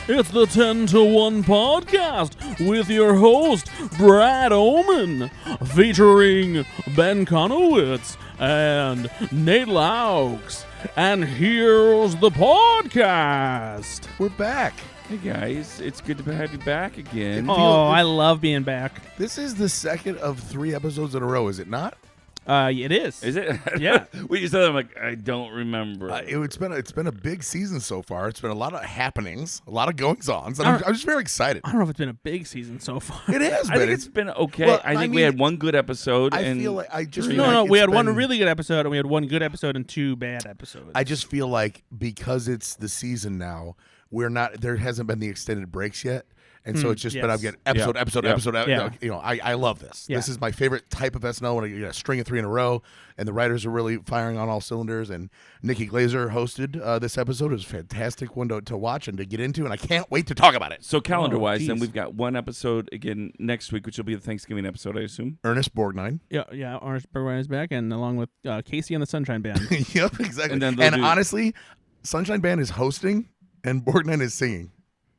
It's the 10 to 1 podcast with your host, Brad Oman, featuring Ben Conowitz and Nate Laux. And here's the podcast. We're back. Hey guys, it's good to have you back again. Oh, I love being back. This is the second of 3 episodes in a row, is it not? It is. Is it? Yeah. We just said that, I'm like, I don't remember. It's been a big season so far. It's been a lot of happenings, a lot of goings-ons. I'm just very excited. I don't know if it's been a big season so far. It has I been. think it's been okay. Well, I think I we had mean, one good episode. I and feel like I just feel No, like we it's had one been- really good episode, and we had one good episode and 2 bad episodes. I just feel like because it's the season now, there hasn't been the extended breaks yet. And so it's just been, I'm getting episode. Yeah. You know, I love this. Yeah. This is my favorite type of SNL when you get a string of 3 in a row, and the writers are really firing on all cylinders. And Nikki Glaser hosted this episode. It was a fantastic one to watch and to get into, and I can't wait to talk about it. So calendar-wise, then geez. we've got one episode again next week, which will be the Thanksgiving episode, I assume. Ernest Borgnine. Yeah, Orange Burgoyne is back, and along with Casey and the Sunshine Band. Yep, exactly. And then And honestly, Sunshine Band is hosting, and Borgnine is singing.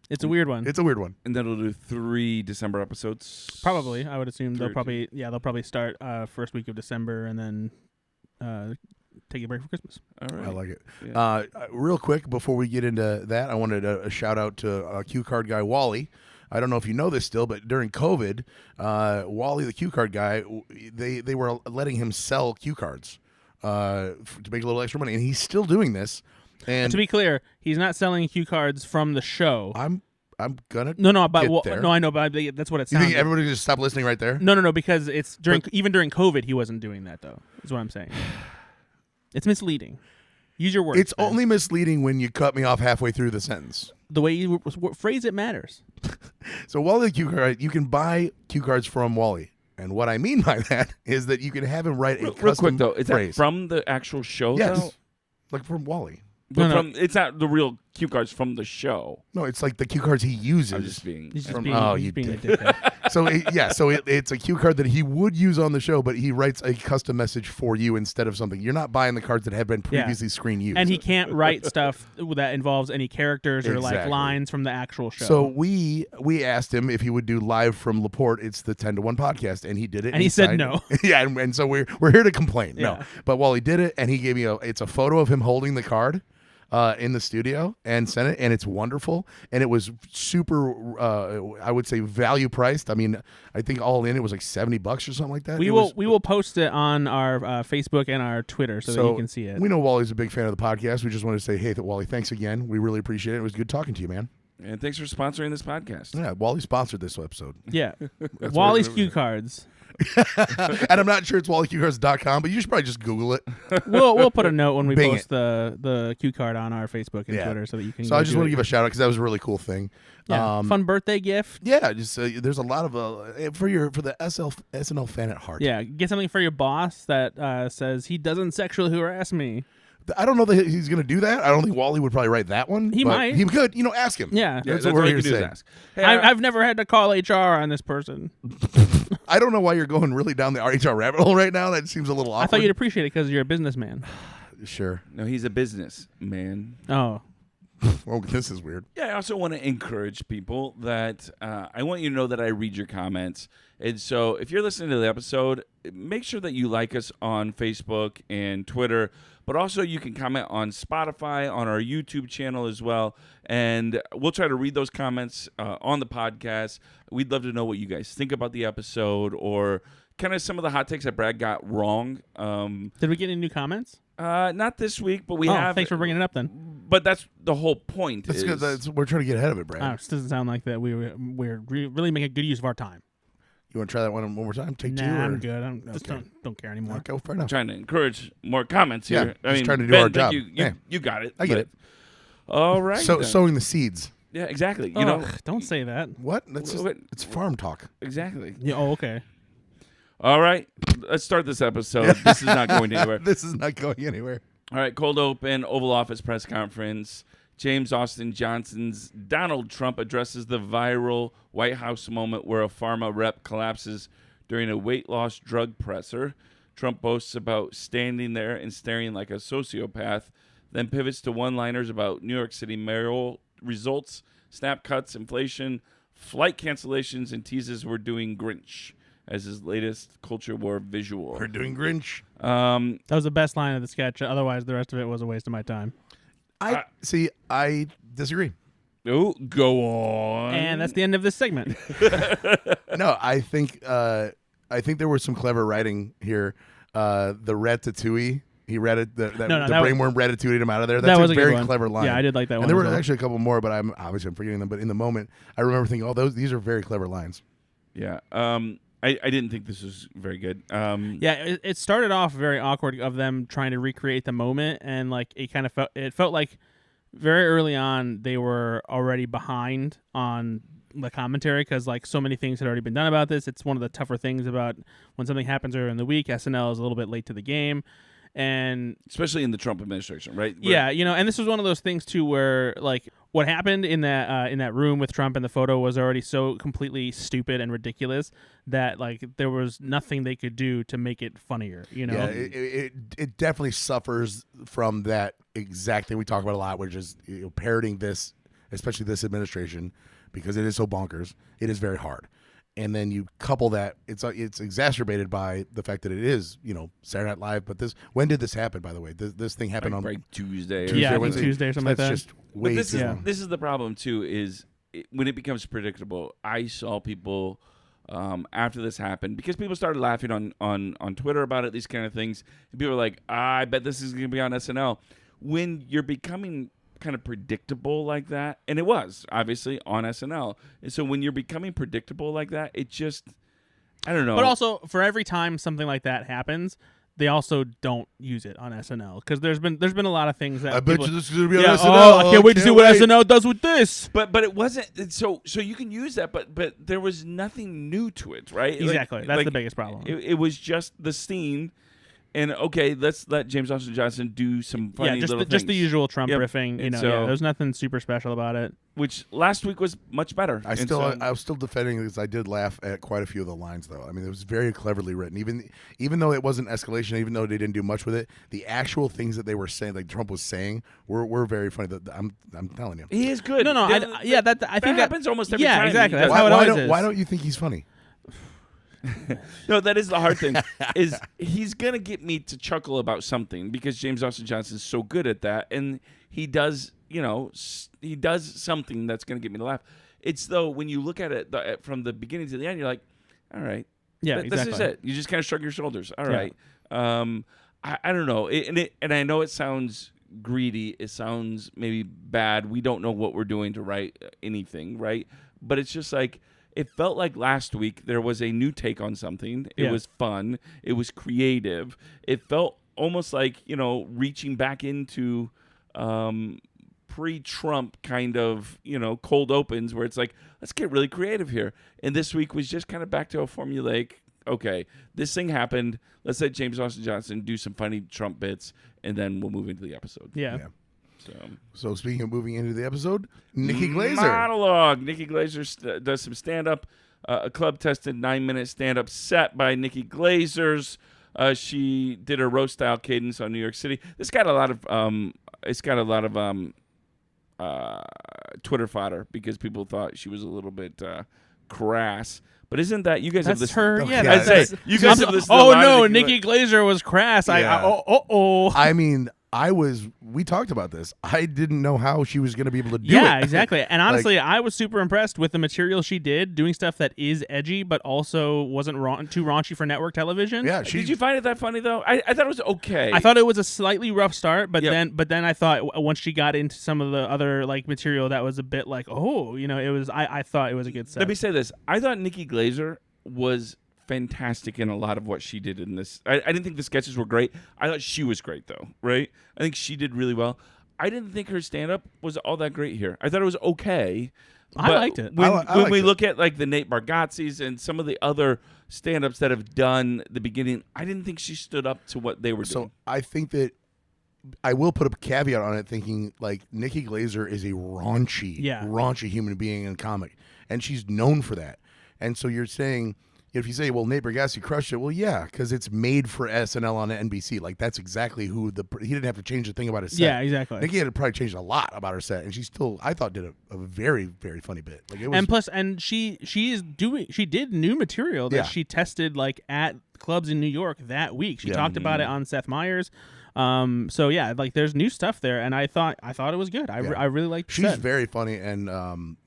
It's a weird one. It's a weird one. And then we'll do 3 December episodes. Probably, I would assume they'll 3 probably start first week of December and then take a break for Christmas. All right. I like it. Yeah. Real quick, before we get into that, I wanted a shout out to cue card guy Wally. I don't know if you know this still, but during COVID, Wally, the cue card guy, they were letting him sell cue cards to make a little extra money, and he's still doing this. And To be clear, he's not selling cue cards from the show. I'm gonna But get there. no, I know, but that's what it You sounds. think everybody just stop listening right there? No, because it's even during COVID, he wasn't doing that though. Is what I'm saying. It's misleading. Use your words. It's Ben. only misleading when you cut me off halfway through the sentence. the way you phrase it matters. So Wally the cue card, you can buy cue cards from Wally. And what I mean by that is that you can have him write a Real custom quick, though, is phrase. that from the actual show, Yes. though? Like from Wally. But No. it's not the real cue cards from the show. No, it's like the cue cards he uses. I'm just being... He's just From- being, oh, he's you being a dick. dickhead. So it's a cue card that he would use on the show, but he writes a custom message for you instead of something. You're not buying the cards that have been previously screen used. And he can't write stuff that involves any characters or like Exactly. lines from the actual show. So we asked him if he would do live from LaPorte. It's the 10 to 1 podcast, and he did it. And he said signed no. it. Yeah, and so we're here to complain. Yeah. No, but Wally did it, and he gave me it's a photo of him holding the card in the studio and sent it, and it's wonderful, and it was super I would say value priced. I mean, I think all in it was like $70 or something like that. we will post it on our Facebook and our Twitter so that you can see it. We know Wally's a big fan of the podcast. We just wanted to say, hey, Wally, thanks again. We really appreciate it. It was good talking to you, man. And thanks for sponsoring this podcast. Yeah, Wally sponsored this episode. Yeah, That's Wally's what- cue cards. And I'm not sure it's wallycuecards.com, but you should probably just Google it. We'll put a note when we Bing post the cue card on our Facebook and Yeah. Twitter so that you can. So go I just do want it. to give a shout out because that was a really cool thing. Yeah, fun birthday gift. Yeah, just there's a lot of for the SNL fan at heart. Yeah, get something for your boss that says he doesn't sexually harass me. I don't know that he's going to do that. I don't think Wally would probably write that one. He but might. He could. Ask him. Yeah. Yeah, that's what we're all here you to can do say. is ask. Hey, I've never had to call HR on this person. I don't know why you're going really down the HR rabbit hole right now. That seems a little awkward. I thought you'd appreciate it because you're a businessman. Sure. No, he's a business man. Oh, Well, this is weird. Yeah, I also want to encourage people that I want you to know that I read your comments. And so if you're listening to the episode, make sure that you like us on Facebook and Twitter, but also you can comment on Spotify, on our YouTube channel as well. And we'll try to read those comments on the podcast. We'd love to know what you guys think about the episode or kind of some of the hot takes that Brad got wrong. did we get any new comments? Not this week, but we have. Thanks for bringing it up then. But that's the whole point. That's is, good. We're trying to get ahead of it, Brad. Oh, it doesn't sound like that. We're really making good use of our time. You want to try that one more time? Take two? Nah, Or? I'm good. I just don't care anymore. Okay, fair enough. trying to encourage more comments Yeah, here. just trying to do Ben, our job. You got it. I get it. All right. So then. sowing the seeds. Yeah, exactly. You Ugh, know, don't say that. What? That's just, it's farm talk. exactly. Yeah. Oh, okay. All right. Let's start this episode. This is not going anywhere. This is not going anywhere. All right. Cold open, Oval Office press conference. James Austin Johnson's Donald Trump addresses the viral White House moment where a pharma rep collapses during a weight loss drug presser. Trump boasts about standing there and staring like a sociopath, then pivots to one-liners about New York City mayoral results snap cuts, inflation, flight cancellations, and teases we're doing Grinch as his latest culture war visual. We're doing Grinch. That was the best line of the sketch. Otherwise, the rest of it was a waste of my time. I disagree. Oh, go on. And that's the end of this segment. No, I think there was some clever writing here. The ratatouille, he read it. The brainworm ratatouille him out of there. That's that was a good very one. clever line. Yeah, I did like that and one. there were as well. actually a couple more, but I'm forgetting them. But in the moment, I remember thinking, these are very clever lines. Yeah. I didn't think this was very good. It started off very awkward of them trying to recreate the moment, and like it felt like very early on they were already behind on the commentary because like so many things had already been done about this. It's one of the tougher things about when something happens earlier in the week. SNL is a little bit late to the game, and especially in the Trump administration, right? And this was one of those things too where like what happened in that room with Trump and the photo was already so completely stupid and ridiculous that like there was nothing they could do to make it funnier. Yeah, it definitely suffers from that exact thing we talk about a lot, which is parroting this, especially this administration, because it is so bonkers. It is very hard. And then you couple that, it's exacerbated by the fact that it is, Saturday Night Live. But when did this happen, by the way? This thing happened on Tuesday. Tuesday or something like that. That's just way too long. This is the problem, too, is when it becomes predictable. I saw people after this happened, because people started laughing on Twitter about it, these kind of things. And people were like, I bet this is going to be on SNL. When you're becoming kind of predictable like that, and it was obviously on SNL, and so when you're becoming predictable like that, it just, I don't know. But also, for every time something like that happens, they also don't use it on SNL because there's been a lot of things that I bet you this is going to be on SNL. Oh, I can't wait to see what SNL does with this. But it wasn't so you can use that, but there was nothing new to it, right? Exactly, that's the biggest problem. It was just the scene. And okay, let's let James Austin Johnson do some funny little things. Just the usual Trump riffing. There's nothing super special about it. Which last week was much better. I was still defending because I did laugh at quite a few of the lines, though. I mean, it was very cleverly written. Even though it wasn't escalation, even though they didn't do much with it, the actual things that they were saying, like Trump was saying, were very funny. I'm telling you, he is good. No, I think that happens almost every time. Yeah, exactly. That's why, how it always is. Why don't you think he's funny? No, that is the hard thing. Is he's gonna get me to chuckle about something because James Austin Johnson is so good at that, and he does something that's gonna get me to laugh. It's though when you look at it from the beginning to the end, you're like, all right, exactly. This is it. You just kind of shrug your shoulders. All right. I don't know, and I know it sounds greedy. It sounds maybe bad. We don't know what we're doing to write anything, right? But it's just like. It felt like last week there was a new take on something. It was fun. It was creative. It felt almost like, reaching back into pre-Trump kind of, cold opens where it's like, let's get really creative here. And this week was just kind of back to a formulaic, okay, this thing happened. Let's let James Austin Johnson do some funny Trump bits, and then we'll move into the episode. Yeah. So speaking of moving into the episode, Nikki Glaser. Monologue. Nikki Glaser does some stand-up. A club-tested 9-minute stand-up set by Nikki Glazer's. She did her roast-style cadence on New York City. This got a lot of Twitter fodder because people thought she was a little bit crass. But isn't that you guys have this? Her, yeah. That's you guys have this. Oh no, Nikki Glaser was crass. Yeah. I mean, we talked about this. I didn't know how she was going to be able to do it. Yeah, exactly. And honestly, I was super impressed with the material she did, doing stuff that is edgy, but also wasn't too raunchy for network television. Yeah. Did you find it that funny though? I thought it was okay. I thought it was a slightly rough start, but then I thought once she got into some of the other like material that was a bit like, it was. I thought it was a good set. Let me say this: I thought Nikki Glaser was fantastic in a lot of what she did in this. I didn't think the sketches were great. I thought she was great though, right? I think she did really well. I didn't think her stand-up was all that great here. I thought it was okay. I liked it. When we look at like the Nate Bargatze's and some of the other stand-ups that have done the beginning, I didn't think she stood up to what they were doing. So I think that I will put a caveat on it, thinking like Nikki Glaser is a raunchy human being and comic, and she's known for that. And so you're saying, if you say, well, Nate Bargatze crushed it, well, yeah, because it's made for SNL on NBC. Like, that's exactly who he didn't have to change a thing about his set. Yeah, exactly. Nikki had probably changed a lot about her set, and she still, I thought, did a very, very funny bit. Like, it was, and plus, and she did new material that she tested like at clubs in New York that week. She talked about it on Seth Meyers. So yeah, like there's new stuff there, and I thought it was good. I really liked. She's very funny, and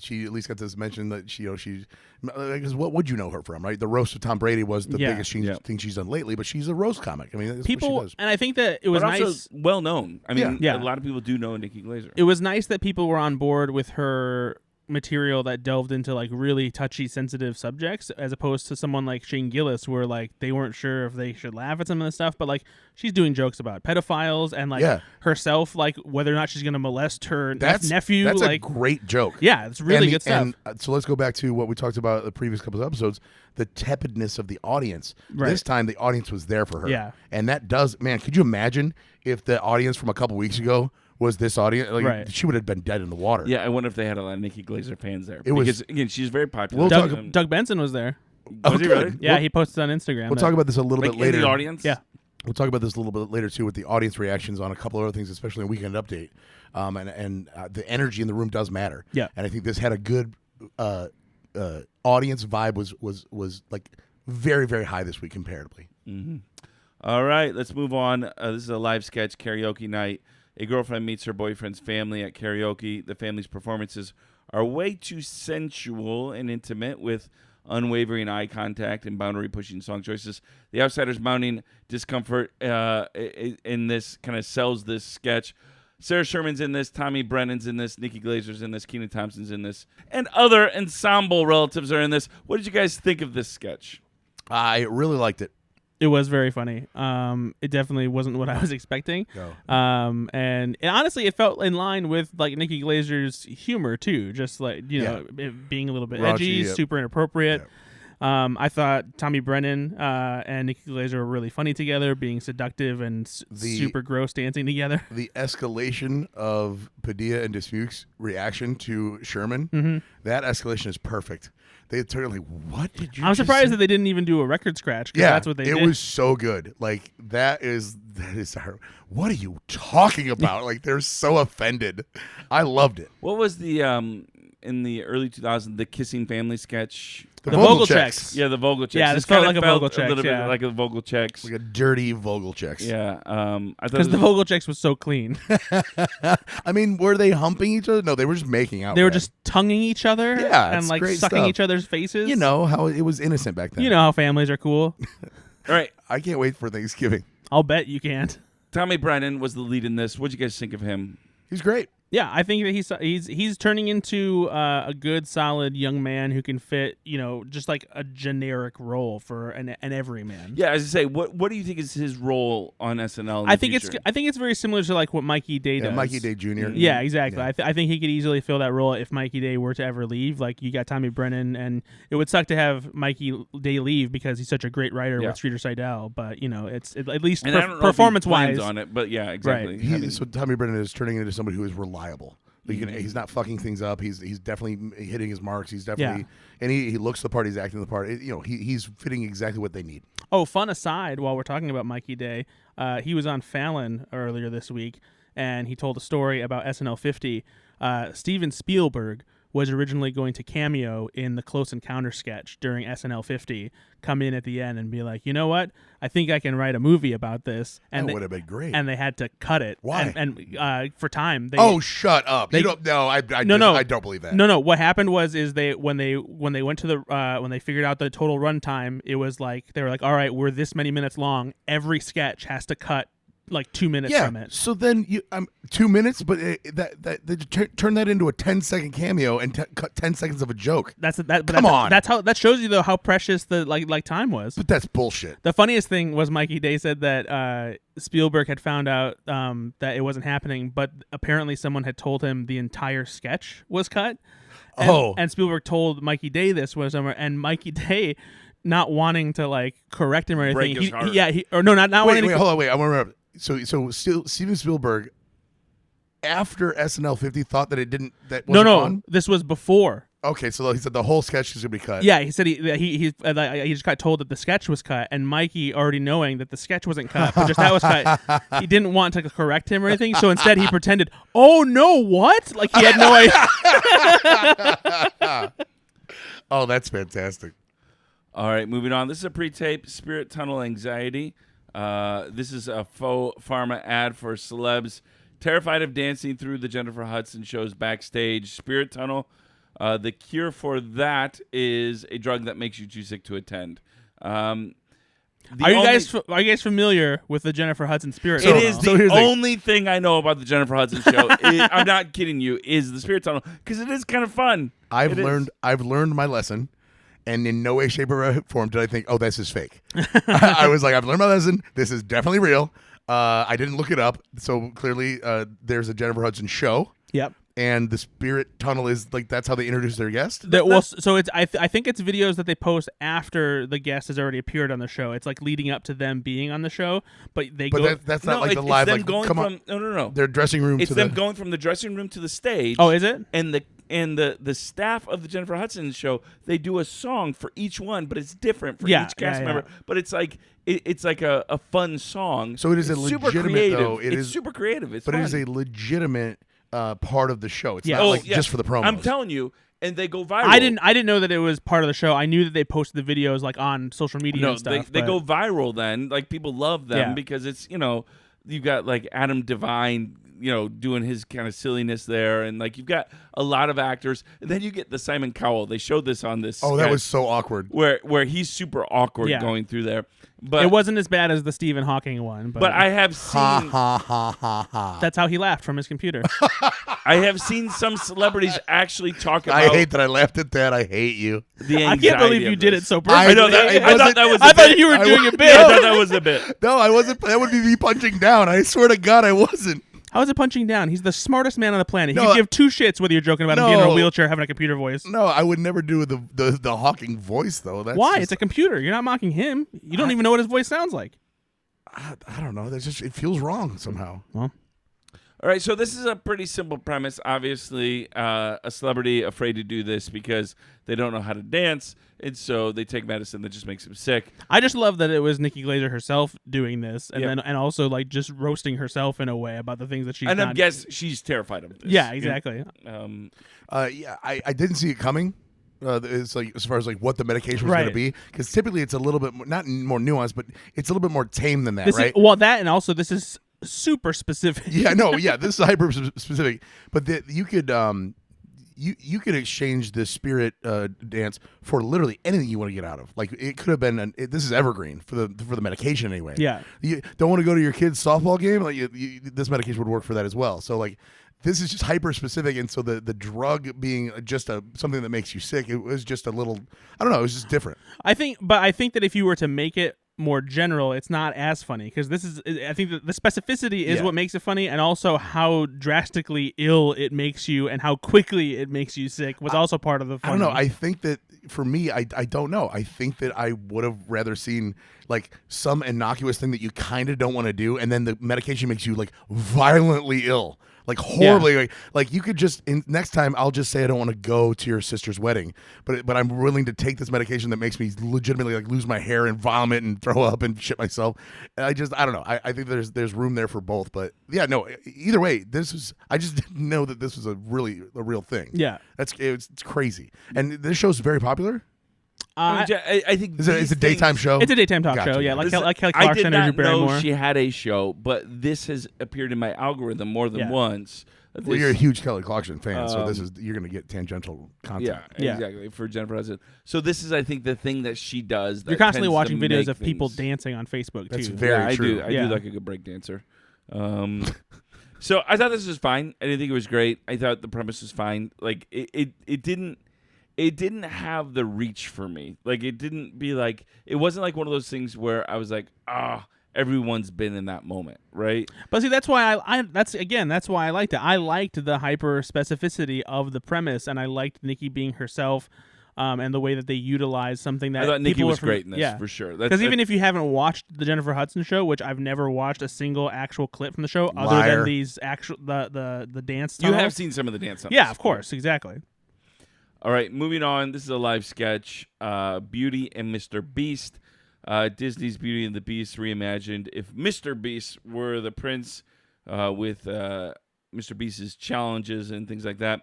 she at least got this mention that she's because what would you know her from, right? The roast of Tom Brady was the biggest thing she's done lately, but she's a roast comic. I mean, that's what she does. And I think that it was also nice, well known. I mean, a lot of people do know Nikki Glaser. It was nice that people were on board with her material that delved into like really touchy, sensitive subjects, as opposed to someone like Shane Gillis, where like they weren't sure if they should laugh at some of this stuff, but like she's doing jokes about pedophiles and like herself, like whether or not she's going to molest her nephew. That's like a great joke. Yeah, it's really good stuff. And so let's go back to what we talked about the previous couple of episodes, the tepidness of the audience. Right. This time the audience was there for her. Yeah. And that does, man, could you imagine if the audience from a couple weeks ago was this audience? Like, she would have been dead in the water. Yeah, I wonder if they had a lot of Nikki Glaser fans there. It was, because, again, she's very popular. Doug Benson was there. Was he really? Yeah, he posted on Instagram. We'll talk about this a little bit later. In the audience? Yeah. We'll talk about this a little bit later, too, with the audience reactions on a couple of other things, especially in Weekend Update. And the energy in the room does matter. Yeah. And I think this had a good audience vibe, was like very, very high this week comparatively. Mm-hmm. All right, let's move on. This is a live sketch, karaoke night. A girlfriend meets her boyfriend's family at karaoke. The family's performances are way too sensual and intimate, with unwavering eye contact and boundary-pushing song choices. The outsider's mounting discomfort in this kind of sells this sketch. Sarah Sherman's in this, Tommy Brennan's in this, Nikki Glaser's in this, Kenan Thompson's in this, and other ensemble relatives are in this. What did you guys think of this sketch? I really liked it. It was very funny. It definitely wasn't what I was expecting. No. And honestly, it felt in line with like Nikki Glaser's humor too. Just like it being a little bit edgy, super inappropriate. Yeah. I thought Tommy Brennan and Nikki Glaser were really funny together, being seductive and super gross dancing together. The escalation of Padilla and Dismuke's reaction to Sherman, that escalation is perfect. They turned like, what did you? I'm surprised that they didn't even do a record scratch. Yeah, that's what they did. It was so good. Like that is what are you talking about? Like they're so offended. I loved it. What was the in the early 2000s the Kissing Family sketch? The Vogelchecks. Yeah, the Vogelchecks. Yeah, this felt like a Vogelchecks. A little bit like a Vogelchecks. Like a dirty Vogelchecks. Yeah. Because the Vogelchecks was so clean. I mean, were they humping each other? No, they were just making out. They were just tonguing each other. Yeah, and like sucking stuff. each other's faces. You know how it was innocent back then. You know how families are cool. All right. I can't wait for Thanksgiving. I'll bet you can't. Tommy Brennan was the lead in this. What'd you guys think of him? He's great. Yeah, I think that he's turning into a good, solid young man who can fit, just like a generic role for an everyman. Yeah, as I say, what do you think is his role on SNL? I think it's very similar to like what Mikey Day does. Mikey Day Jr. Mm-hmm. Yeah, exactly. Yeah. I think he could easily fill that role if Mikey Day were to ever leave. Like you got Tommy Brennan, and it would suck to have Mikey Day leave because he's such a great writer with Streeter Seidel. But it's at least performance wise on it. But yeah, exactly. Right. So Tommy Brennan is turning into somebody who is reliable. Like, he's not fucking things up. He's definitely hitting his marks. He's definitely and he looks the part. He's acting the part. He's fitting exactly what they need. Oh, fun aside, while we're talking about Mikey Day, he was on Fallon earlier this week, and he told a story about SNL 50. Steven Spielberg was originally going to cameo in the Close Encounter sketch during SNL 50, come in at the end and be like, you know what? I think I can write a movie about this. And that would have been great. And they had to cut it. Why? And for time. Shut up! I don't believe that. No. What happened was when they went to the when they figured out the total runtime, it was like they were like, all right, we're this many minutes long. Every sketch has to cut like 2 minutes from it. So then 2 minutes, but turn that into a 10-second cameo and cut 10 seconds of a joke. Come on. That's how that shows you though how precious the like time was. But that's bullshit. The funniest thing was Mikey Day said that Spielberg had found out that it wasn't happening, but apparently someone had told him the entire sketch was cut. And Spielberg told Mikey Day this was somewhere, and Mikey Day, not wanting to like correct him or anything, break his heart. Not wanting. Wait, hold on, wait. I want to remember. So Steven Spielberg, after SNL 50, thought that it didn't. That wasn't on? This was before. Okay, so he said the whole sketch is gonna be cut. Yeah, he said he just got told that the sketch was cut, and Mikey, already knowing that the sketch wasn't cut, but just that was cut, he didn't want to correct him or anything, so instead he pretended, "Oh no, what?" Like he had no idea. Oh, that's fantastic. All right, moving on. This is a pre-tape Spirit Tunnel Anxiety. This is a faux pharma ad for celebs terrified of dancing through the Jennifer Hudson show's backstage. Spirit Tunnel. The cure for that is a drug that makes you too sick to attend. Are you guys familiar with the Jennifer Hudson Spirit It Tunnel? is the only thing I know about the Jennifer Hudson show. I'm not kidding you. Is the Spirit Tunnel, because it is kind of fun. I've learned my lesson, and in no way, shape, or form did I think, oh, this is fake. I was like, I've learned my lesson. This is definitely real. I didn't look it up, so clearly there's a Jennifer Hudson show. Yep. And the Spirit Tunnel is like that's how they introduce their guest. So it's I think it's videos that they post after the guest has already appeared on the show. It's like leading up to them being on the show, but that's not like the live. Them like, going come from, on, no. Their dressing room. It's them going from the dressing room to the stage. Oh, is it? And the staff of the Jennifer Hudson show, they do a song for each one, but it's different for each cast member. But it's like it's like a fun song. So it is a legitimate though. It's super creative. It's but fun. it is a legitimate part of the show. It's not just for the promos. I'm telling you, and they go viral. I didn't know that it was part of the show. I knew that they posted the videos like on social media and stuff. They go viral then. Like people love them because it's, you've got like Adam Devine, doing his kind of silliness there, and like you've got a lot of actors, and then you get the Simon Cowell. They showed this on this. Oh, that was so awkward. Where he's super awkward going through there. But it wasn't as bad as the Stephen Hawking one. But I have seen. That's how he laughed from his computer. I have seen some celebrities actually talk about. I hate that I laughed at that. I hate you. The I can't believe you did it so perfectly. I know that. I thought that was. I thought you were doing a bit. I thought that was a bit. No, I wasn't. That would be me punching down. I swear to God, I wasn't. How is it punching down? He's the smartest man on the planet. He could give two shits whether you're joking about him being in a wheelchair having a computer voice. No, I would never do the Hawking voice though. That's Why? It's a computer. You're not mocking him. You don't even know what his voice sounds like. I don't know. It feels wrong somehow. Well. All right, so this is a pretty simple premise. Obviously, a celebrity afraid to do this because they don't know how to dance, and so they take medicine that just makes them sick. I just love that it was Nikki Glaser herself doing this, and also like just roasting herself in a way about the things that she's done. And I guess she's terrified of this. Yeah, exactly. I didn't see it coming. It's like as far as like what the medication was going to be, because typically it's a little bit more, not more nuanced, but it's a little bit more tame than that, right? That and also this is super specific. This is hyper specific, but you could you could exchange the Spirit dance for literally anything you want to get out of. Like it could have been this is evergreen for the medication anyway. Yeah, you don't want to go to your kid's softball game, like this medication would work for that as well. So like this is just hyper specific, and so the drug being just something that makes you sick, it was just a little, I don't know, it was just different. I think that if you were to make it more general, it's not as funny, because I think that the specificity is what makes it funny, and also how drastically ill it makes you and how quickly it makes you sick was also part of the fun. I don't know. I think that for me, I don't know. I think that I would have rather seen like some innocuous thing that you kind of don't want to do, and then the medication makes you like violently ill. Like horribly, like you could just next time I'll just say I don't want to go to your sister's wedding, but I'm willing to take this medication that makes me legitimately like lose my hair and vomit and throw up and shit myself. And I don't know. I think there's room there for both, but yeah, no. Either way, I just didn't know that this was a real thing. Yeah, it's crazy, and this show's very popular. I think it's a daytime show. It's a daytime talk show. Yeah, like Kelly Clarkson or Drew Barrymore. I did not know she had a show, but this has appeared in my algorithm more than once. Well, you're a huge Kelly Clarkson fan, so you're going to get tangential content. Yeah, exactly, for Jennifer Hudson. So this is, I think, the thing that she does. That you're constantly tends watching to videos make of people things. dancing on Facebook, too. That's very true. I do like a good break dancer. So I thought this was fine. I didn't think it was great. I thought the premise was fine. Like it didn't have the reach for me. Like it wasn't like one of those things where I was like, everyone's been in that moment, right? But see, that's why that's why I liked it. I liked the hyper specificity of the premise, and I liked Nikki being herself, and the way that they utilized something that I thought Nikki was great in this, yeah, for sure. Because even if you haven't watched the Jennifer Hudson show, which I've never watched a single actual clip from the show other than these actual the dance tunnels. You have seen some of the dance tunnels. Yeah, of course, exactly. All right, moving on. This is a live sketch. Beauty and Mr. Beast. Disney's Beauty and the Beast reimagined. If Mr. Beast were the prince with Mr. Beast's challenges and things like that.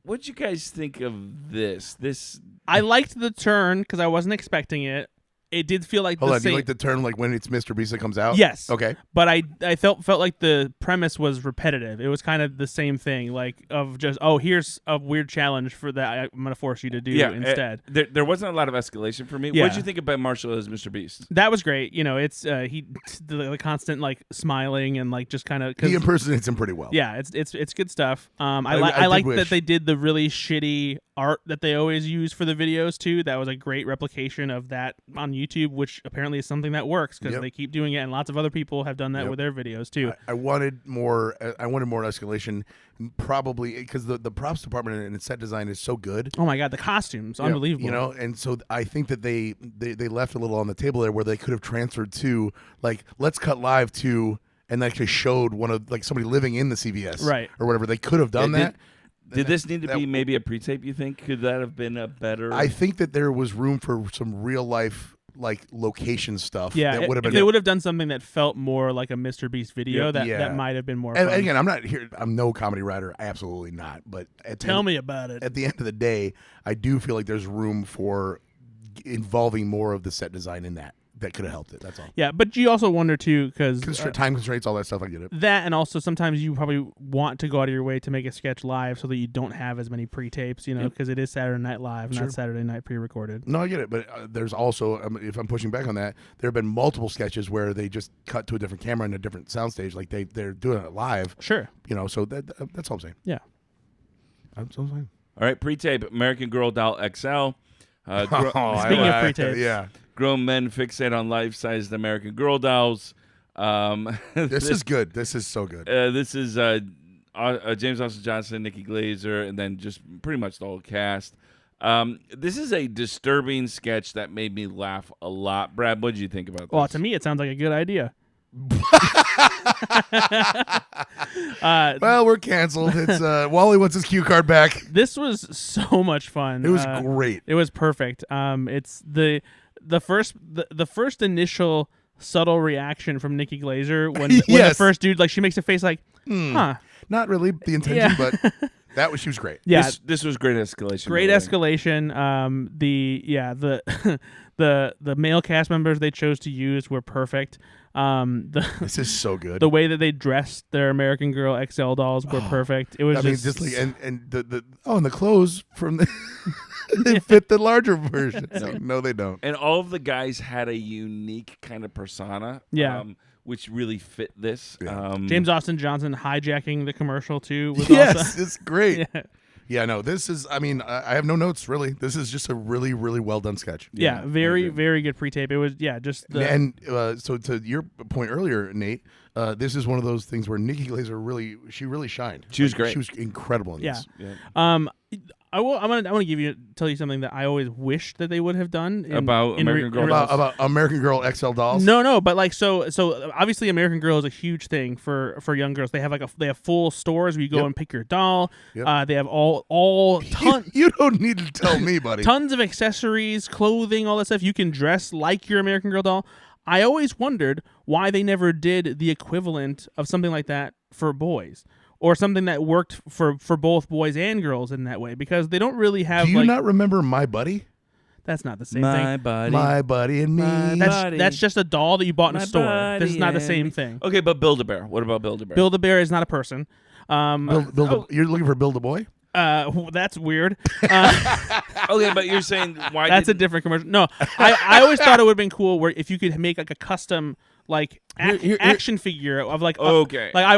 What'd you guys think of this? I liked the turn because I wasn't expecting it. It did feel like Hold the on, do same. you like the term like when it's Mr. Beast that comes out? Yes. Okay. But I felt like the premise was repetitive. It was kind of the same thing, like of just here's a weird challenge for that I'm gonna force you to do instead. There wasn't a lot of escalation for me. Yeah. What did you think of Ben Marshall as Mr. Beast? That was great. It's the constant like smiling and like just kind of He impersonates him pretty well. Yeah, it's good stuff. I did like wish. that they did the really shitty art that they always use for the videos too. That was a great replication of that on YouTube, which apparently is something that works because they keep doing it, and lots of other people have done that with their videos too. I wanted more. I wanted more escalation, probably because the props department and set design is so good. Oh my god, the costumes, unbelievable. And so I think that they left a little on the table there where they could have transferred to like let's cut live to. And actually showed one of like somebody living in the CVS, right, or whatever. They could have done that. Did this need to be maybe a pre-tape? You think could that have been a better? I think that there was room for some real life like location stuff. Yeah, that would have been. If they would have done something that felt more like a Mr. Beast video, that might have been more. And fun. again, I'm not here. I'm no comedy writer. Absolutely not. But tell me about it. At the end of the day, I do feel like there's room for involving more of the set design in that. That could have helped it. That's all. Yeah, but you also wonder too because time constraints, all that stuff. I get it. That and also sometimes you probably want to go out of your way to make a sketch live so that you don't have as many pre-tapes, because it is Saturday Night Live, not Saturday Night pre-recorded. No, I get it, but there's also, if I'm pushing back on that, there have been multiple sketches where they just cut to a different camera and a different soundstage, like they're doing it live. Sure. So that's all I'm saying. Yeah. That's all I'm saying. All right, pre-tape American Girl Doll XL. Speaking of pre-tapes, yeah. Grown men fixate on life-sized American Girl dolls. This is good. This is so good. This is James Austin Johnson, Nikki Glaser, and then just pretty much the whole cast. This is a disturbing sketch that made me laugh a lot. Brad, what did you think about this? Well, to me, it sounds like a good idea. Well, we're canceled. It's Wally wants his cue card back. This was so much fun. It was great. It was perfect. It's the first initial subtle reaction from Nikki Glaser when the first dude she makes a face like, huh. Not really the intention, but she was great. Yeah, this was great escalation. Great escalation. The male cast members they chose to use were perfect. This is so good. The way that they dressed their American Girl XL dolls were perfect. It was just like and the clothes from the they fit the larger version. No, they don't. And all of the guys had a unique kind of persona. Yeah. Which really fit this. Yeah. James Austin Johnson hijacking the commercial too. Was yes, also, it's great. Yeah, no, this is, I have no notes, really. This is just a really, really well done sketch. Yeah, very, very good pre-tape. It was, just the... And so to your point earlier, Nate, this is one of those things where Nikki Glaser really shined. She was great. She was incredible in this. Yeah. I want to tell you something that I always wished that they would have done about American Girl dolls. About American Girl XL dolls. No, but so obviously American Girl is a huge thing for young girls. They have they have full stores where you go and pick your doll. Yep. They have all tons. You don't need to tell me, buddy. Tons of accessories, clothing, all that stuff. You can dress like your American Girl doll. I always wondered why they never did the equivalent of something like that for boys. Or something that worked for both boys and girls in that way, because they don't really have. Do you not remember My Buddy? That's not the same thing. My Buddy and Me. That's just a doll that you bought in a store. This is not the same thing. Okay, but Build-A-Bear. What about Build-A-Bear? Build-A-Bear is not a person. You're looking for Build-A-Boy? That's weird. Okay, but you're saying why? That's a different commercial. No, I always thought it would have been cool where if you could make like a custom action figure of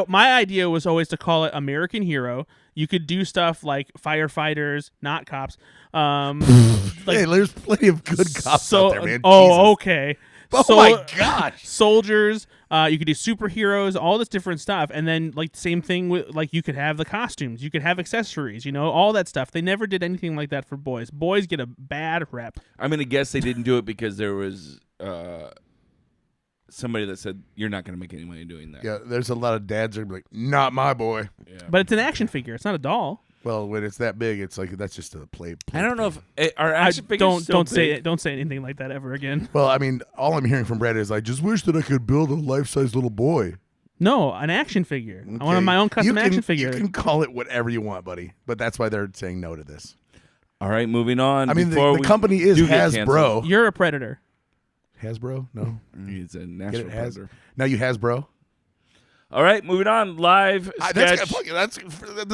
my idea was always to call it American Hero. You could do stuff like firefighters, not cops. Hey, there's plenty of good cops out there, man. Oh, okay. Oh my gosh! Soldiers. You could do superheroes, all this different stuff, and then same thing with you could have the costumes, you could have accessories, all that stuff. They never did anything like that for boys. Boys get a bad rep. I'm gonna guess they didn't do it because there was somebody that said you're not gonna make any money doing that. Yeah, there's a lot of dads that are like, not my boy. Yeah. But it's an action figure. It's not a doll. Well, when it's that big, it's like that's just a play. I don't know if our I action figures don't say anything like that ever again. Well, I mean, all I'm hearing from Brad is I just wish that I could build a life-size little boy. No, an action figure. Okay. I want my own custom action figure. You can call it whatever you want, buddy. But that's why they're saying no to this. All right, moving on. I mean, the company is Hasbro. You're a predator. Hasbro? No. He's a national predator. Now you Hasbro? All right, moving on. Live sketch. That's a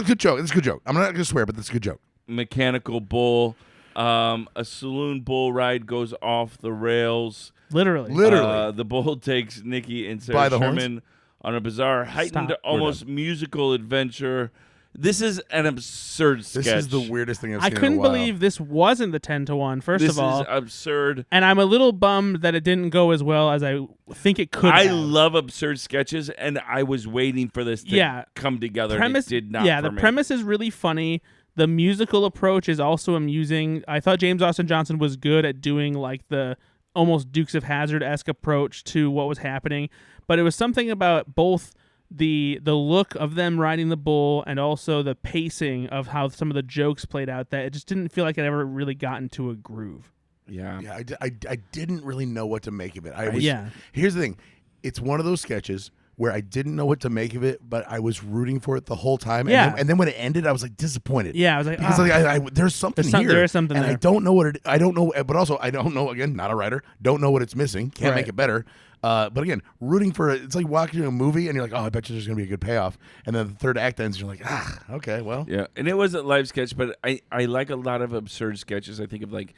good joke. That's a good joke. I'm not going to swear, but that's a good joke. Mechanical bull. A saloon bull ride goes off the rails. Literally. The bull takes Nikki and Sarah Sherman on a bizarre, heightened, almost musical adventure. This is an absurd sketch. This is the weirdest thing I've seen I couldn't in a while. believe this wasn't the 10-1, first of all. This is absurd. And I'm a little bummed that it didn't go as well as I think it could I have. love absurd sketches, and I was waiting for this to come together, and it did not for the me. premise is really funny. The musical approach is also amusing. I thought James Austin Johnson was good at doing like the almost Dukes of Hazzard-esque approach to what was happening, but it was something about both the look of them riding the bull and also the pacing of how some of the jokes played out that it just didn't feel like it ever really got into a groove. Yeah. I didn't really know what to make of it. Here's the thing. It's one of those sketches where I didn't know what to make of it, but I was rooting for it the whole time. And then when it ended, I was like disappointed. Yeah, I was like, because there's something here. There is something and there. I don't know what I don't know, but also I don't know. Again, not a writer. Don't know what it's missing. Can't make it better. But again, rooting for it. It's like watching a movie and you're like, oh, I bet you there's gonna be a good payoff. And then the third act ends, and you're like, okay, well. Yeah, and it was a live sketch, but I like a lot of absurd sketches. I think of like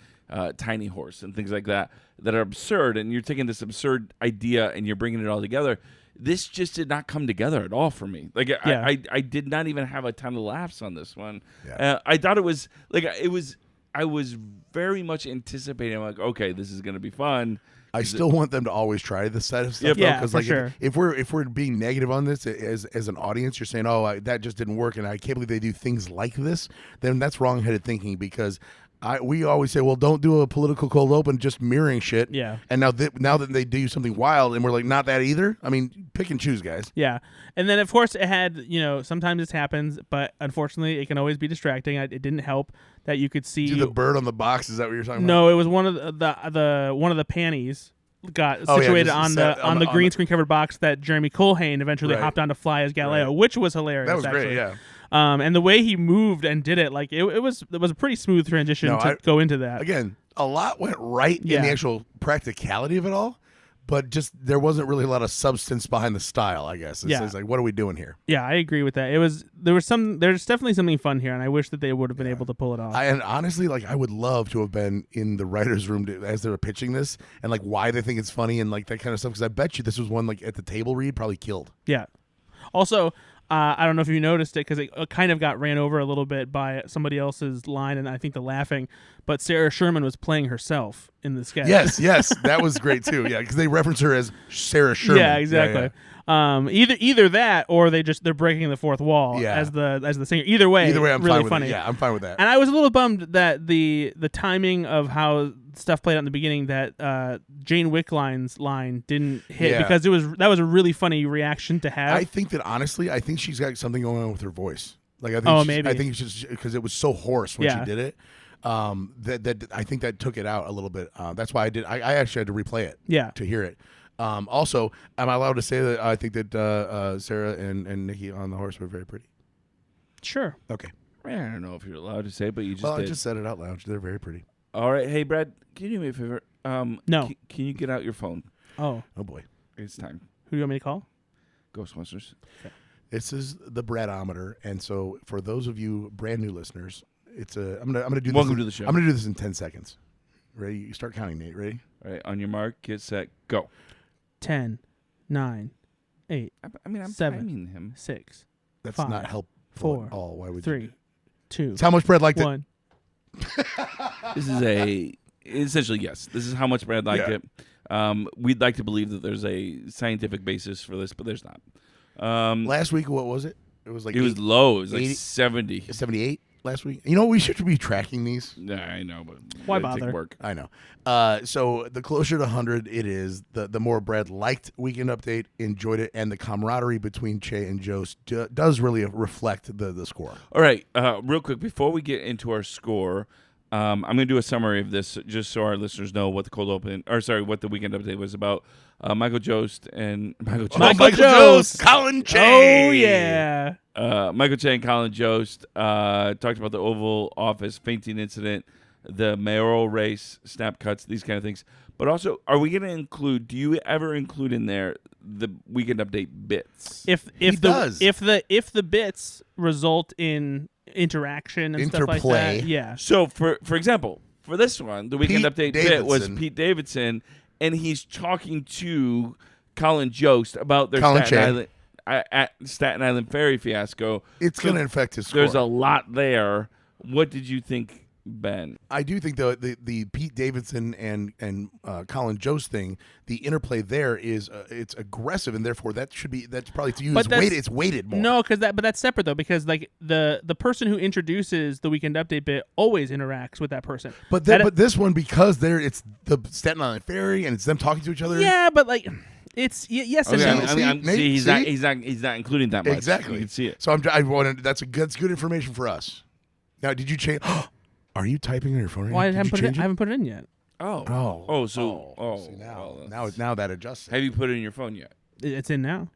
Tiny Horse and things like that are absurd, and you're taking this absurd idea and you're bringing it all together. This just did not come together at all for me. Like I did not even have a ton of laughs on this one. Yeah. I thought it was like I was very much anticipating. I'm like, okay, this is gonna be fun. I still want them to always try this set of stuff. Because like sure. if we're being negative on this as an audience, you're saying, oh, that just didn't work, and I can't believe they do things like this. Then that's wrong-headed thinking because. We always say, well, don't do a political cold open, just mirroring shit. Yeah. And now that they do something wild, and we're like, not that either. I mean, pick and choose, guys. Yeah. And then, of course, it had, sometimes this happens, but unfortunately, it can always be distracting. It didn't help that you could see. The bird on the box, is that what you're talking about? No, it was one of the panties got situated on the green screen covered box that Jeremy Colhane eventually hopped on to fly as Galileo, which was hilarious. That was actually. great, yeah. And the way he moved and did it, like it was a pretty smooth transition to go into that. Again, a lot went right in the actual practicality of it all, but just there wasn't really a lot of substance behind the style, I guess. It's like, what are we doing here? Yeah, I agree with that. There's definitely something fun here, and I wish that they would have been able to pull it off. And honestly, like I would love to have been in the writer's room as they were pitching this, and like why they think it's funny and like that kind of stuff. Because I bet you this was one like at the table read probably killed. Yeah. Also, I don't know if you noticed it because it kind of got ran over a little bit by somebody else's line, and I think the laughing. But Sarah Sherman was playing herself in the sketch. Yes, that was great too. Yeah, because they reference her as Sarah Sherman. Yeah, exactly. Yeah. Either that or they're breaking the fourth wall as the singer. Either way, I'm really fine with funny. it. Yeah, I'm fine with that. And I was a little bummed that the timing of how stuff played out in the beginning, that Jane Wickline's line didn't hit because that was a really funny reaction to have. I think that honestly, she's got something going on with her voice. Like I think it's just because it was so hoarse when she did it. That I think that took it out a little bit. That's why I actually had to replay it to hear it. Also, am I allowed to say that I think that Sarah and Nikki on the horse were very pretty? Sure. Okay. I don't know if you're allowed to say, but you just did. I just said it out loud. They're very pretty. All right. Hey, Brad, can you do me a favor? No. Can you get out your phone? Oh boy. It's time. Who do you want me to call? Ghostbusters. Okay. This is the Bradometer, and so for those of you brand new listeners, I'm gonna do this. Welcome to the show. I'm gonna do this in 10 seconds. Ready? You start counting, Nate. Ready? All right. On your mark, get set, go. 10, 9, 8. I'm 7, timing him. 6. That's 5, not helpful 4, at all. Why would 3, you? 2. It's how much Brad liked 1. This is essentially yes. This is how much Brad liked it. We'd like to believe that there's a scientific basis for this, but there's not. Last week, what was it? It was like was low. It was like 70. 78? last week? You know, we should be tracking these. Yeah, I know, but Why it'd take bother? Work. I know. So the closer to 100 it is, the more Brad liked Weekend Update, enjoyed it, and the camaraderie between Che and Jost does really reflect the score. All right, real quick before we get into our score, I'm going to do a summary of this just so our listeners know what what the Weekend Update was about. Michael Jost and Michael Jost, Colin Che. Oh yeah. Michael Che and Colin Jost talked about the Oval Office fainting incident, the mayoral race, snap cuts, these kind of things. But also, are we going to include? Do you ever include in there the Weekend Update bits? If does. the bits result in interaction and stuff like Interplay. that, yeah. So, for example, for this one, the Weekend Pete Update bit was Davidson. Pete Davidson, and he's talking to Colin Jost about their Colin Staten Che. Island, at Staten Island ferry fiasco. It's So going to affect his score. There's a lot there. What did you think, Ben? I do think though the Pete Davidson and Colin Jost thing, the interplay there is it's aggressive, and therefore that's probably to use But that's- weighted. It's weighted more. No, but that's separate though, because like the person who introduces the Weekend Update bit always interacts with that person. but this one, because it's the Staten Island ferry and it's them talking to each other. Yeah, but like it's yes and Okay, no. See, Nate, he's not including that much. Exactly. You can see it. So I wanted that's good information for us. Now, did you change? Are you typing on your phone? Right Well, now? I Did haven't you put it. change I haven't put it in yet. Oh. See, now that adjusts. Have you put it in your phone yet? It's in now.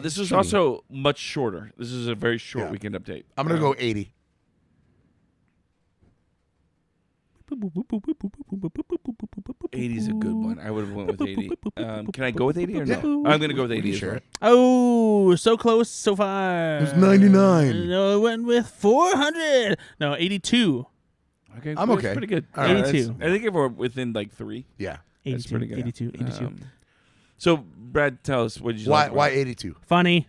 This is also much shorter. This is a very short Yeah. Weekend Update. I'm gonna go 80. 80 is a good one. I would have went with 80. Can I go with 80 or Yeah. no? I'm going to go with 80 as Sure. well. Oh, so close so far. It was 99. No, it went with 400. No, 82. Okay, I'm that's okay. pretty good. All right. 82. I think if we're within like 3, Yeah. that's 82, pretty good. 82, 82. So, Brad, tell us, what did you Why? like about Why it? 82? Funny.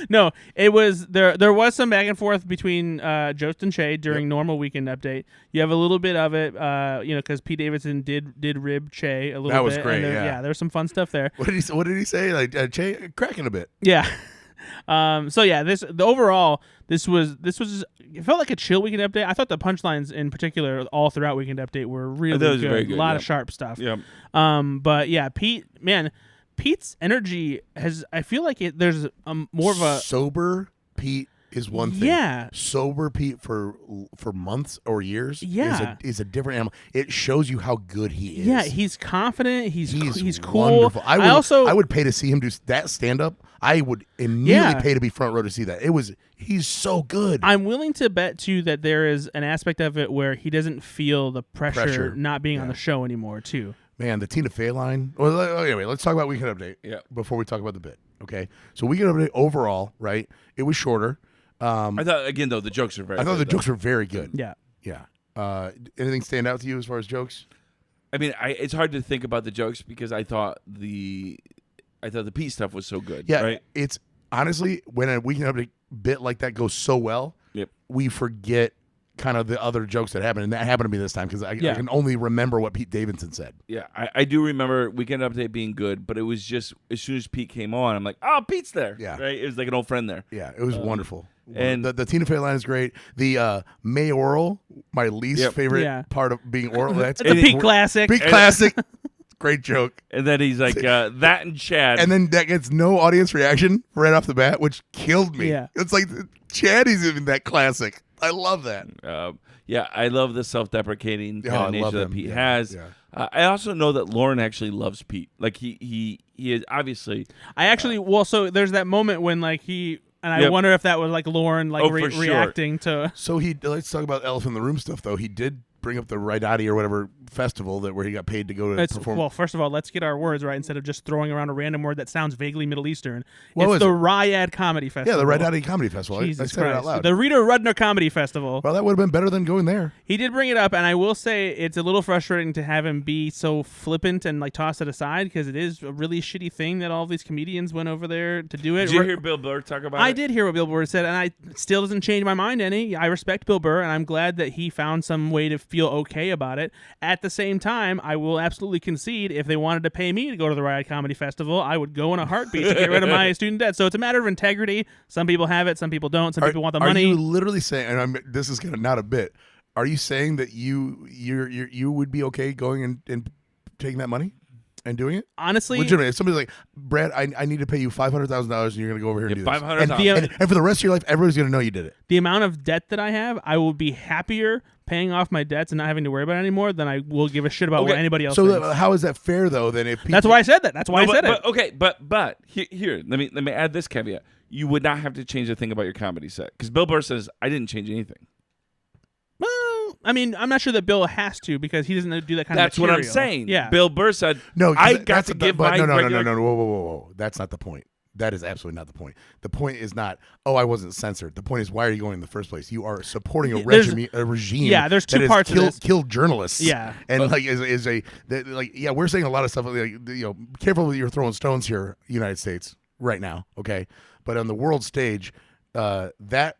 No, it was there was some back and forth between Jost and Che during normal Weekend Update. You have a little bit of it, because Pete Davidson did rib Che a little bit. That was great, and yeah. there's some fun stuff there. What did he say? Like Che cracking a bit. Yeah. So yeah, this was it felt like a chill Weekend Update. I thought the punchlines in particular all throughout Weekend Update were really That was good. very good, A lot yeah. of sharp stuff. Yeah. But yeah, Pete's energy I feel like there's more of a sober Pete is one thing. Yeah. Sober Pete for months or years is a different animal. It shows you how good he is. yeah. He's confident. He's cool. Wonderful. I would pay to see him do that stand up. I would immediately Yeah. pay to be front row to see that. He's so good. I'm willing to bet too that there is an aspect of it where he doesn't feel the pressure not being on the show anymore too. Man, the Tina Fey line. Well, anyway, let's talk about Weekend Update. Yeah. Before we talk about the bit, okay? So Weekend Update overall, right? It was shorter. I thought, again, though, the jokes are very I thought good, the jokes were very good. Yeah. Yeah. Anything stand out to you as far as jokes? I mean, it's hard to think about the jokes because I thought the Pete stuff was so good. Yeah. Right? It's honestly, when a Weekend Update bit like that goes so well, Yep. we forget kind of the other jokes that happened, and that happened to me this time because I Yeah. can only remember what Pete Davidson said. Yeah, I do remember Weekend Update being good, but it was just as soon as Pete came on, I'm like, oh, Pete's there. Yeah. Right? It was like an old friend there. Yeah, it was wonderful. and- the Tina Fey line is great. The mayoral, my least favorite Yeah. part of being oral. That's It's a Pete classic. Big classic. Great joke. And then he's like, that and Chad. And then that gets no audience reaction right off the bat, which killed me. Yeah. It's like Chad is even that classic. I love that. yeah, I love the self-deprecating Oh, kind I of nature love that him. Pete Yeah, has. yeah. I also know that Lauren actually loves Pete. Like he is obviously. I actually so there's that moment when like I Yep. wonder if that was like Lauren like for sure. reacting to. So let's talk about Elephant in the Room stuff, though. He did bring up the Rydati or whatever festival where he got paid to go to perform. Well, first of all, let's get our words right instead of just throwing around a random word that sounds vaguely Middle Eastern. What it's was the it? Ryad Comedy Festival. Yeah, the Rydati Comedy Festival. I Jesus said it out Christ. loud. The Rita Rudner Comedy Festival. Well, that would have been better than going there. He did bring it up, and I will say it's a little frustrating to have him be so flippant and like toss it aside because it is a really shitty thing that all these comedians went over there to do it. Did you hear Bill Burr talk about it? I did hear what Bill Burr said, and it still doesn't change my mind any. I respect Bill Burr, and I'm glad that he found some way to feel okay about it. At the same time, I will absolutely concede if they wanted to pay me to go to the Riot Comedy Festival, I would go in a heartbeat to get rid of my student debt. So it's a matter of integrity. Some people have it, some people don't. Some people want the money. Are you literally saying, and this is kind of not a bit, are you saying that you would be okay going and taking that money and doing it? Honestly, legitimately, if somebody's like, Brad, I need to pay you $500,000 and you're going to go over here and do this. $500,000. And for the rest of your life, everybody's going to know you did it. The amount of debt that I have, I will be happier paying off my debts and not having to worry about it anymore than I will give a shit about what anybody else thinks. How is that fair, though? Then if people, that's why I said that. That's why I said it. Okay, but here, let me add this caveat. You would not have to change a thing about your comedy set because Bill Burr says I didn't change anything. Well, I mean, I'm not sure that Bill has to because he doesn't do that kind That's of material. what I'm saying. Yeah. Bill Burr said, no, I got to give my regular... No, whoa. That's not the point. That is absolutely not the point. The point is not, I wasn't censored. The point is, why are you going in the first place? You are supporting a regime. Yeah, there's two parts that of this. Killed journalists. Yeah, and we're saying a lot of stuff. Careful that you're throwing stones here, United States, right now. Okay, but on the world stage, that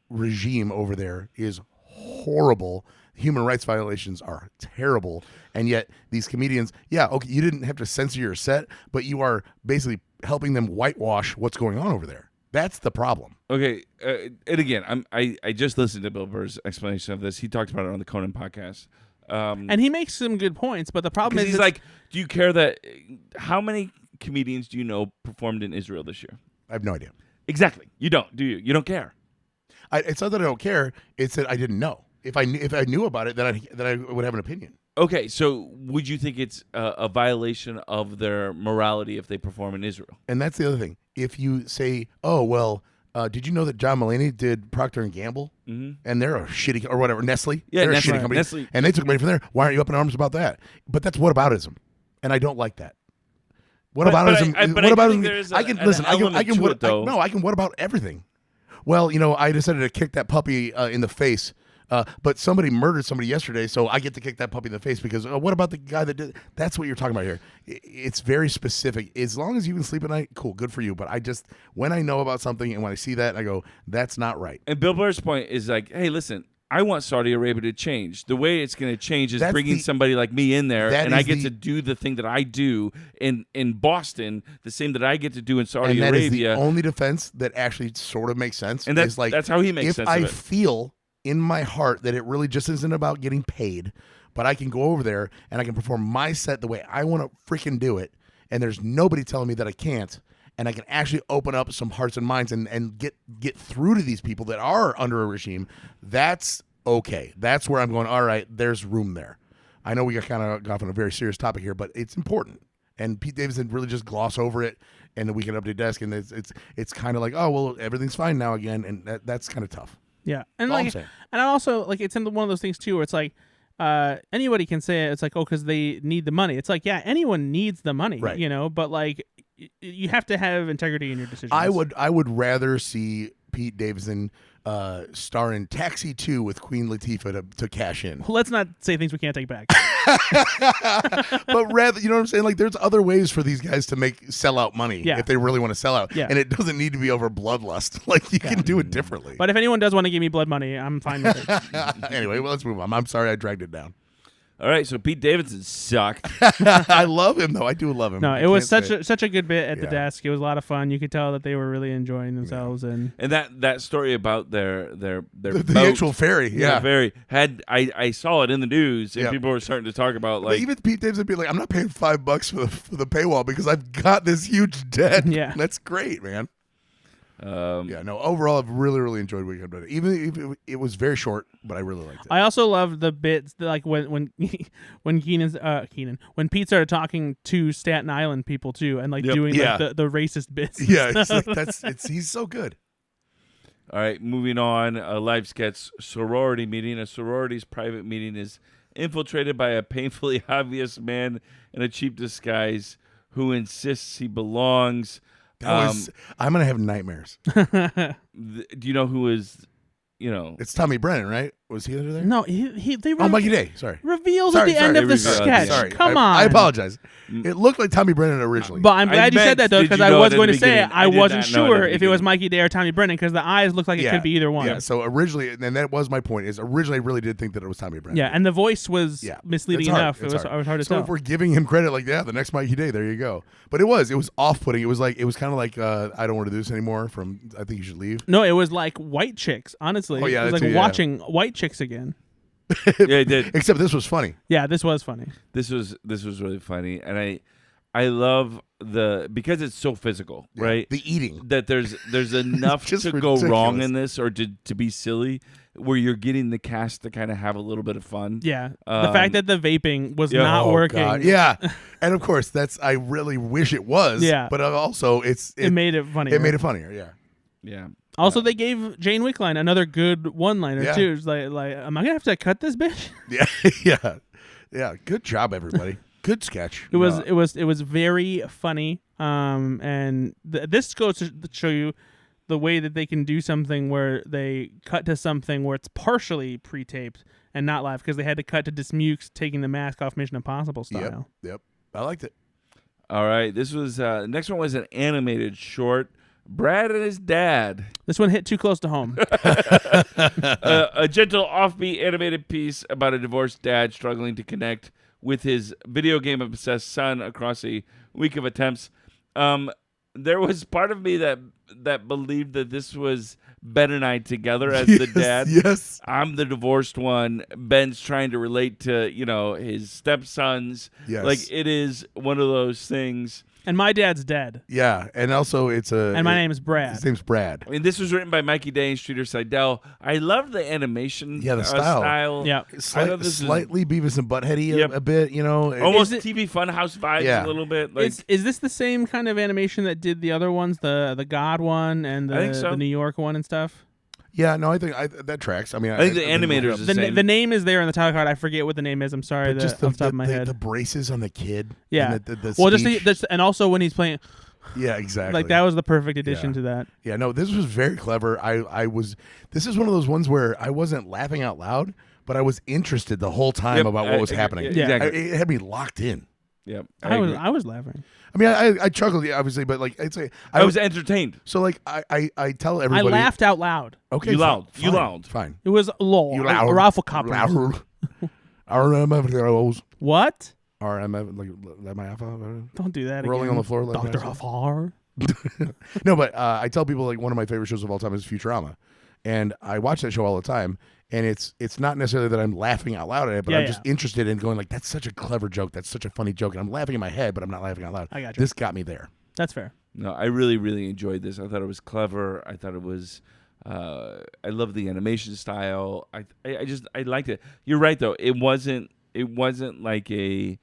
regime over there is horrible. Human rights violations are terrible, and yet these comedians, you didn't have to censor your set, but you are basically helping them whitewash what's going on over there. That's the problem. Okay, and again, I just listened to Bill Burr's explanation of this. He talked about it on the Conan podcast, and he makes some good points. But the problem is, he's like, do you care that? How many comedians do you know performed in Israel this year? I have no idea. Exactly, you don't, do you? You don't care. It's not that I don't care. It's that I didn't know. If I knew about it, then I would have an opinion. Okay, so would you think it's a violation of their morality if they perform in Israel? And that's the other thing. If you say, did you know that John Mulaney did Procter and Gamble, and they're a shitty or whatever Nestle? Yeah, they're Nestle, a shitty company, Nestle. And they took money from there. Why aren't you up in arms about that? But that's whataboutism, and I don't like that. Whataboutism. I can what about everything? Well, I decided to kick that puppy in the face. But somebody murdered somebody yesterday, so I get to kick that puppy in the face because what about the guy that did? That's what you're talking about here. It's very specific. As long as you can sleep at night, cool, good for you. But when I know about something and when I see that, I go, that's not right. And Bill Burr's point is like, hey, listen, I want Saudi Arabia to change. The way it's going to change is bringing somebody like me in there, and I get to do the thing that I do in Boston, the same that I get to do in Saudi Arabia. That is the only defense that actually sort of makes sense. And that's how he makes sense of it. If I feel in my heart that it really just isn't about getting paid, but I can go over there and I can perform my set the way I want to freaking do it, and there's nobody telling me that I can't, and I can actually open up some hearts and minds and get through to these people that are under a regime, that's okay. That's where I'm going, all right, there's room there. I know we got kind of off on a very serious topic here, but it's important. And Pete Davidson really just gloss over it, and the Weekend Update desk, and it's kind of like, oh, well, everything's fine now again, and that's kind of tough. Yeah, and I also it's in one of those things too where it's like anybody can say it. It's like, because they need the money. It's like, yeah, anyone needs the money, right. But like you have to have integrity in your decisions. I would rather see Pete Davidson star in Taxi 2 with Queen Latifah to cash in. Well, let's not say things we can't take back. But rather, you know what I'm saying? Like, there's other ways for these guys to sell out money if they really want to sell out. Yeah. And it doesn't need to be over bloodlust. Like, you can do it differently. But if anyone does want to give me blood money, I'm fine with it. Anyway, let's move on. I'm sorry I dragged it down. All right, so Pete Davidson sucked. I love him, though. I do love him. No, it was such a good bit at the desk. It was a lot of fun. You could tell that they were really enjoying themselves. And that story about their the actual ferry, ferry I saw it in the news, and people were starting to talk about like, but even Pete Davidson would be like, I'm not paying $5 for the paywall because I've got this huge debt. Yeah, that's great, man. Overall, I've really, really enjoyed Weekend Update. Even if it was very short, but I really liked it. I also loved the bits like when Pete started talking to Staten Island people too, and like doing like the racist bits. Yeah, he's so good. All right, moving on. A live sketch sorority meeting. A sorority's private meeting is infiltrated by a painfully obvious man in a cheap disguise who insists he belongs. I'm gonna have nightmares. Do you know who is? It's Tommy Brennan, right? Was he under there? No, they Oh, Mikey Day. Sorry. reveals at the end of the sketch. Sorry. Come on. I apologize. It looked like Tommy Brennan originally. But I'm glad you said that, though, did because you I know was it at going the to say beginning? I I did wasn't not know it at sure the if it was beginning. Mikey Day or Tommy Brennan because the eyes looked like it could be either one. Yeah. So originally, and that was my point. Is originally I really did think that it was Tommy Brennan. Yeah, and the voice was misleading It's hard. enough. It's It was hard to so tell. if we're giving him credit, like the next Mikey Day, there you go. But it was off-putting. It was kind of like I don't want to do this anymore. From I think you should leave. No, it was like white chicks. Honestly, Oh, yeah, it was that like too, yeah. watching white chicks again. Yeah, it did. Except this was funny. Yeah, this was funny. This was really funny, and I love because it's so physical, Yeah. right? The eating. That there's enough just to go wrong ridiculous. in this or to be silly, where you're getting the cast to kind of have a little bit of fun. Yeah, the fact that the vaping was yeah. not Oh, working. God. Yeah, and of course I really wish it was. Yeah. but also it made it funny. It made it funnier. Yeah. Yeah. Also, they gave Jane Wickline another good one-liner Yeah. too. It's like, am I gonna have to cut this bitch? Yeah, yeah. Good job, everybody. Good sketch. It was very funny. And this goes to show you the way that they can do something where they cut to something where it's partially pre-taped and not live because they had to cut to Dismukes taking the mask off Mission Impossible style. Yep. I liked it. All right. This was next one was an animated short. Brad and his dad. This one hit too close to home. A gentle, offbeat animated piece about a divorced dad struggling to connect with his video game obsessed son across a week of attempts. There was part of me that believed that this was Ben and I together as the dad. Yes. I'm the divorced one. Ben's trying to relate to, his stepsons. Yes. Like, it is one of those things. And my dad's dead. Yeah, and also And my name is Brad. His name's Brad. I mean, this was written by Mikey Day and Streeter Seidel. I love the animation. Yeah, the style. Yeah. I love this Slightly Beavis and Butthead-y Yep. a bit, almost Is it- TV Funhouse vibes Yeah. a little bit. Like, Is this the same kind of animation that did the other ones, the God one and I think so. the New York one and stuff? Yeah, no, I think that tracks. I mean, I think the animators is The, the same. the name is there in the title card. I forget what the name is. I'm sorry, but just off the top of my head. the braces on the kid. Yeah. And the Well, just speech. and also when he's playing, Yeah, exactly. like that was the perfect addition Yeah. to that. Yeah, no, this was very clever. This is one of those ones where I wasn't laughing out loud, but I was interested the whole time Yep, about what was happening. yeah, exactly. It had me locked in. Yep, I was laughing. I mean, I chuckled, yeah, obviously, but like I'd say I was entertained. so. Like I tell I everybody, laughed out loud. Okay, You fine, loud. You fine, loud. fine. It was lol. You loud. Ralph Coppers. Loud. RMF, What? like my alpha, Don't do that rolling again. on the floor, like Dr. that. Huffar. No, but I tell people like one of my favorite shows of all time is Futurama, and I watch that show all the time. And it's not necessarily that I'm laughing out loud at it, but Yeah, I'm just interested in going like, that's such a clever joke, that's such a funny joke, and I'm laughing in my head, but I'm not laughing out loud. I got you. This got me there. That's fair. No, I really, really enjoyed this. I thought it was clever. I thought it was. I love the animation style. I liked it. You're right though. It wasn't like a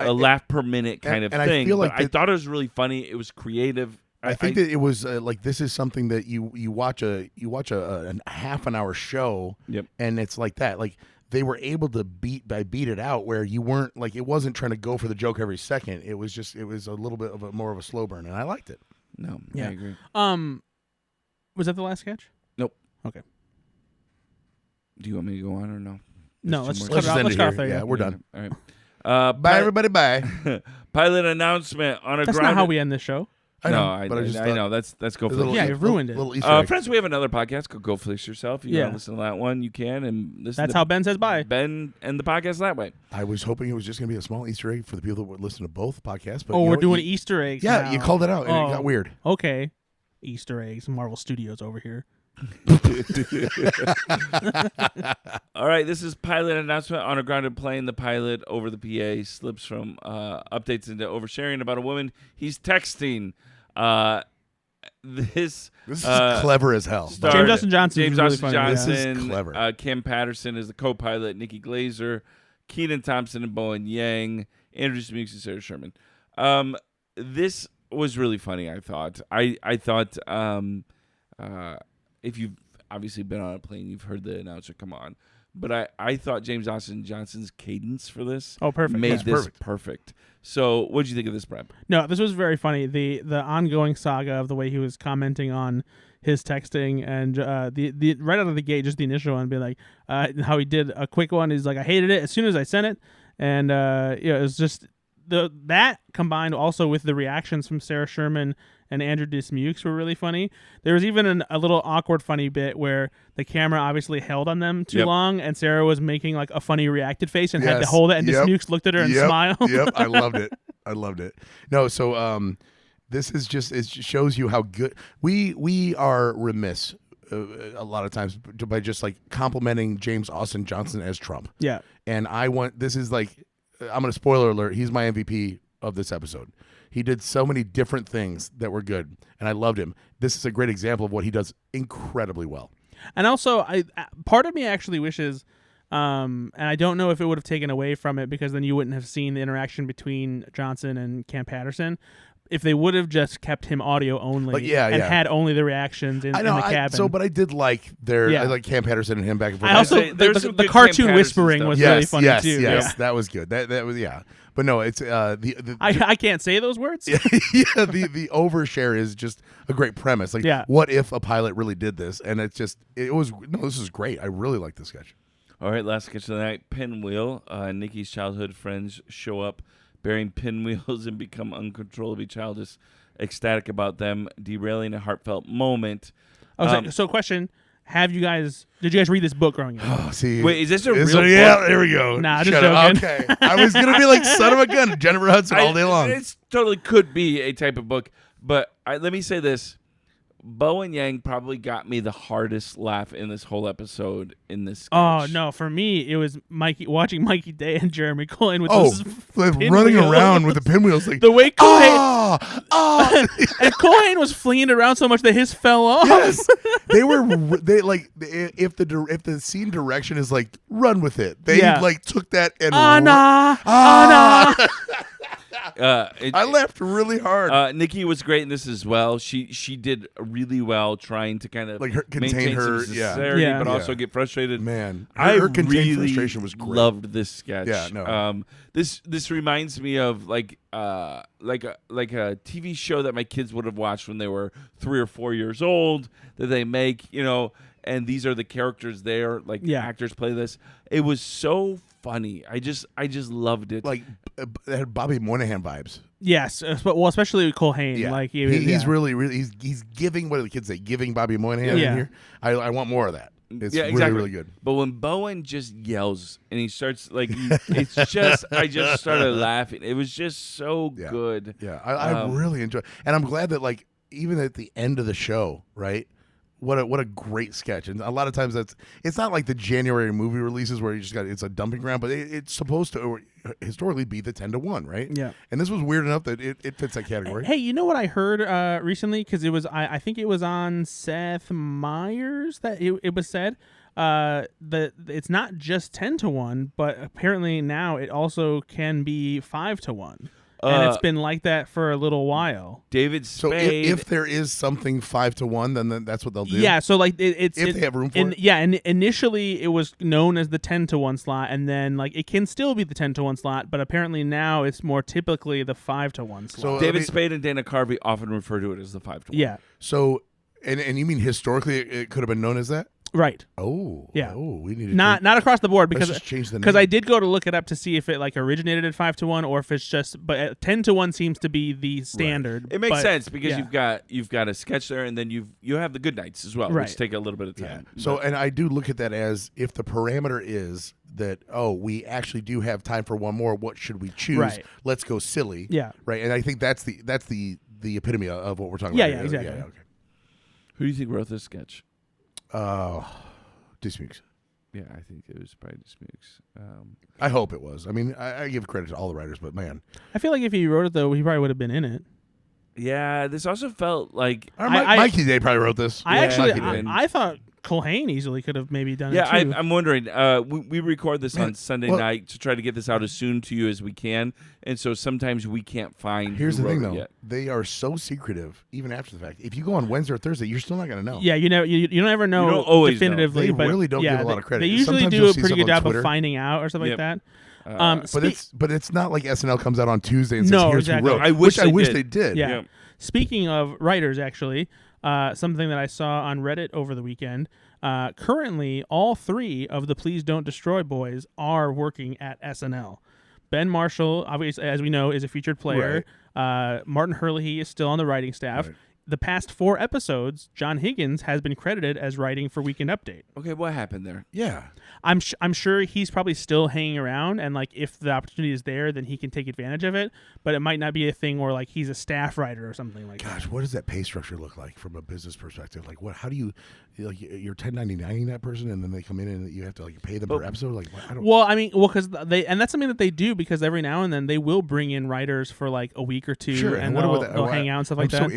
laugh per minute kind of and I thing. feel But like I that- thought it was really funny. It was creative. I think that it was like this is something that you watch a half an hour show, Yep. and it's like that. Like they were able to beat it out where you weren't like it wasn't trying to go for the joke every second. It was a little bit of more of a slow burn, and I liked it. No, Yeah. I agree. Was that the last sketch? Nope. Okay. Do you want me to go on or no? No, There's let's two cut more. it off. end Let's it cut here. off there. Yeah, Yeah. we're done. All right. Bye, everybody. Bye. Pilot announcement on a That's grind. not how we end this show. I know, I but I just I thought- know. That's go for Little- Yeah, you've ruined it. Little Easter egg. friends, we have another podcast. Go Fleece Yourself. You Yeah. want to listen to that one, you can. And listen That's to how Ben says bye. Ben and the podcast that way. I was hoping it was just going to be a small Easter egg for the people that would listen to both podcasts. But Oh, you know we're what? doing You- Easter eggs. Yeah, now. you called it out, and it got weird. Okay. Easter eggs. Marvel Studios over here. All right, this is pilot announcement on a grounded plane. The pilot over the PA slips from updates into oversharing about a woman he's texting. This This is clever as hell. starred James Austin Johnson. James is really Austin funny, yeah. Johnson. This is clever. Kim Patterson is the co-pilot. Nikki Glaser, Keaton Thompson, and Bowen Yang. Andrew Smukes and Sarah Sherman. This was really funny. I thought. I thought if you've obviously been on a plane, you've heard the announcer come on. but I thought James Austin Johnson's cadence for this perfect. made Yeah. this perfect. So what did you think of this, Brad? No, this was very funny. The ongoing saga of the way he was commenting on his texting and the right out of the gate, just the initial one, be like how he did a quick one. He's like, I hated it as soon as I sent it, and it was just that combined also with the reactions from Sarah Sherman and Andrew Dismukes were really funny. There was even a little awkward funny bit where the camera obviously held on them too long, and Sarah was making like a funny reacted face and had to hold it, and Dismukes looked at her and smiled. Yep, I loved it. I loved it. No, so this is just, it shows you how good we are remiss a lot of times by just like complimenting James Austin Johnson as Trump. Yeah. And this is like, I'm going to spoiler alert, he's my MVP of this episode. He did so many different things that were good, and I loved him. This is a great example of what he does incredibly well. And also, part of me actually wishes, and I don't know if it would have taken away from it because then you wouldn't have seen the interaction between Johnson and Cam Patterson, if they would have just kept him audio only and had only the reactions in the cabin. But I did like I like Cam Patterson and him back and forth. I also the cartoon whispering was really funny too. Yes, that was good. That was But no, it's I can't say those words. The overshare is just a great premise. Like, what if a pilot really did this? And this is great. I really like this sketch. All right, last sketch of the night, Pinwheel. Nikki's childhood friends show up bearing pinwheels and become uncontrollably childish, ecstatic about them, derailing a heartfelt moment. So question. Did you guys read this book growing up? Oh, see. Wait, is this a real book? Yeah, there we go. Nah, just joking. Okay. I was going to be like, son of a gun, Jennifer Hudson all day long. It totally could be a type of book, but let me say this. Bo and Yang probably got me the hardest laugh in this whole episode in this sketch. Oh, no. For me, it was watching Mikey Day and Jeremy Cohen with those running around with the pinwheels. Like, the way Cohen... and Cohen was flinging around so much that his fell off. Yes. If the scene direction is like, run with it. They took that and... Anna! I laughed really hard. Nikki was great in this as well. She did really well trying to kind of contain her some sincerity, but also get frustrated. Man, her contained frustration was great. Loved this sketch. Yeah, no. This reminds me of like a TV show that my kids would have watched when they were 3 or 4 years old that they make, and these are the characters there, actors play this. It was so funny. I just loved it. Like it had Bobby Moynihan vibes. Yes, well, especially with Culhane. Yeah. Like he's really he's giving, what do the kids say? Giving Bobby Moynihan in here. I want more of that. It's really good. But when Bowen just yells and he starts it's just I just started laughing. It was just so good. Yeah, I really enjoyed, and I'm glad that even at the end of the show, right? What a great sketch. And a lot of times it's not like the January movie releases where you just it's a dumping ground, but it's supposed to historically be the 10-1, right? Yeah. And this was weird enough that it fits that category. Hey, you know what I heard recently? Because it was I think it was on Seth Meyers that it was said that it's not just 10-1, but apparently now it also can be 5-1. And it's been like that for a little while. David Spade. So if there is something 5-1, then that's what they'll do. Yeah, so if they have room for it. Yeah, and initially it was known as the 10-1 slot, and then it can still be the 10-1 slot, but apparently now it's more typically the 5-1 slot. So David Spade and Dana Carvey often refer to it as the 5-1. Yeah. So and you mean historically it could have been known as that? Right. Oh. Yeah. Oh, we need to not across the board because let's just change the name. I did go to look it up to see if it originated at 5-1 or if it's just 10-1 seems to be the standard. Right. It makes sense because you've got a sketch there and then you have the good nights as well, which take a little bit of time. Yeah. So and I do look at that as if the parameter is that we actually do have time for one more, what should we choose? Right. Let's go silly. Yeah. Right. And I think that's the epitome of what we're talking about. Yeah, exactly. Yeah, okay. Who do you think wrote this sketch? Dismukes. Yeah, I think it was probably Dismukes. I hope it was. I mean, I give credit to all the writers, but man, I feel like if he wrote it though, he probably would have been in it. Yeah, this also felt like Mikey Day probably wrote this. I thought Culhane easily could have maybe done Yeah, it too. I'm wondering. We record this on Sunday night to try to get this out as soon to you as we can, and so sometimes we can't find. Here's who the thing, wrote it though. yet. They are so secretive, even after the fact. If you go on Wednesday or Thursday, you're still not going to know. Yeah, you know, you don't ever know You don't always know. definitively. They but really don't yeah, give a lot of credit. They usually Sometimes do you'll a see pretty stuff good on job Twitter. of finding out or something Yep. like that. But it's not like SNL comes out on Tuesday and says, No, "Here's exactly. who wrote." I wish they did. Yeah. Yeah. Speaking of writers, actually, something that I saw on Reddit over the weekend. Currently, all 3 of the Please Don't Destroy boys are working at SNL. Ben Marshall, obviously, as we know, is a featured player. Martin Herlihy is still on the writing staff. Right. The past 4 episodes, John Higgins has been credited as writing for Weekend Update. Okay, what happened there? Yeah. I'm sure he's probably still hanging around, and like if the opportunity is there, then he can take advantage of it. But it might not be a thing where like he's a staff writer or something like that. Gosh, what does that pay structure look like from a business perspective? Like, what? How do you, like, you're 1099ing that person, and then they come in and you have to like pay them per episode? Like, I don't. Well, I mean, because and that's something that they do because every now and then they will bring in writers for like a week or two, Sure. and what they'll, about that? they'll hang out and stuff like that.